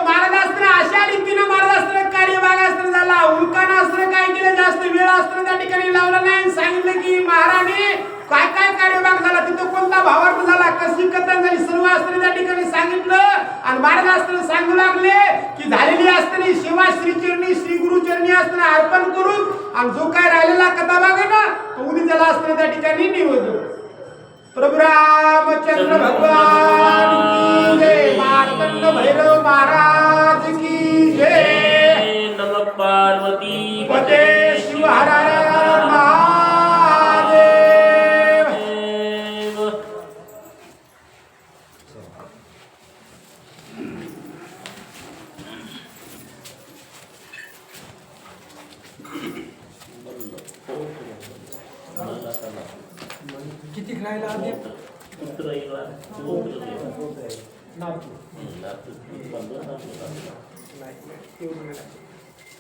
महाराज अस्त्र अशा रीतीने महाराज अस्त्र कार्यभाग अस्त्र झाला. उल्कान अस्त्र काय केलं जास्त वेळ अस्त्र त्या ठिकाणी लावला नाही. सांगितलं की महाराणी काय काय कार्यभाग झाला तिथं कोणता भावार्थ झाला कशी कथन झाली सर्व अस्त्र त्या ठिकाणी सांगितलं. आणि महाराज अस्त्र सांगू लागले की झालेली अस्त्र शिवा श्रीचरणी श्री गुरुचरणी अस्त्र अर्पण करून आणि जो काय राहिलेला कथाभाग आहे ना तो उद्या त्याला अस्त्र त्या ठिकाणी निवेदन. प्रभु रामचंद्र भगवान की जय. मार्तंड भैरव महाराज की जय. नमः पार्वती पते शिव हर हर महादेव. किती राहिला आधी पुत्र येला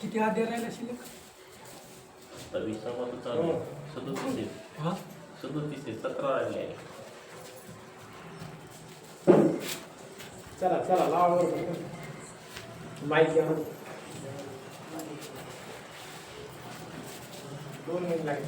किती आधी राहिला शिल्लक 20 तर चालू आहे. 37 आहे. हा 37 आहे. 17 राहिले आहे. चला चला लावा माईक घ्या 2 मिनिट लागेल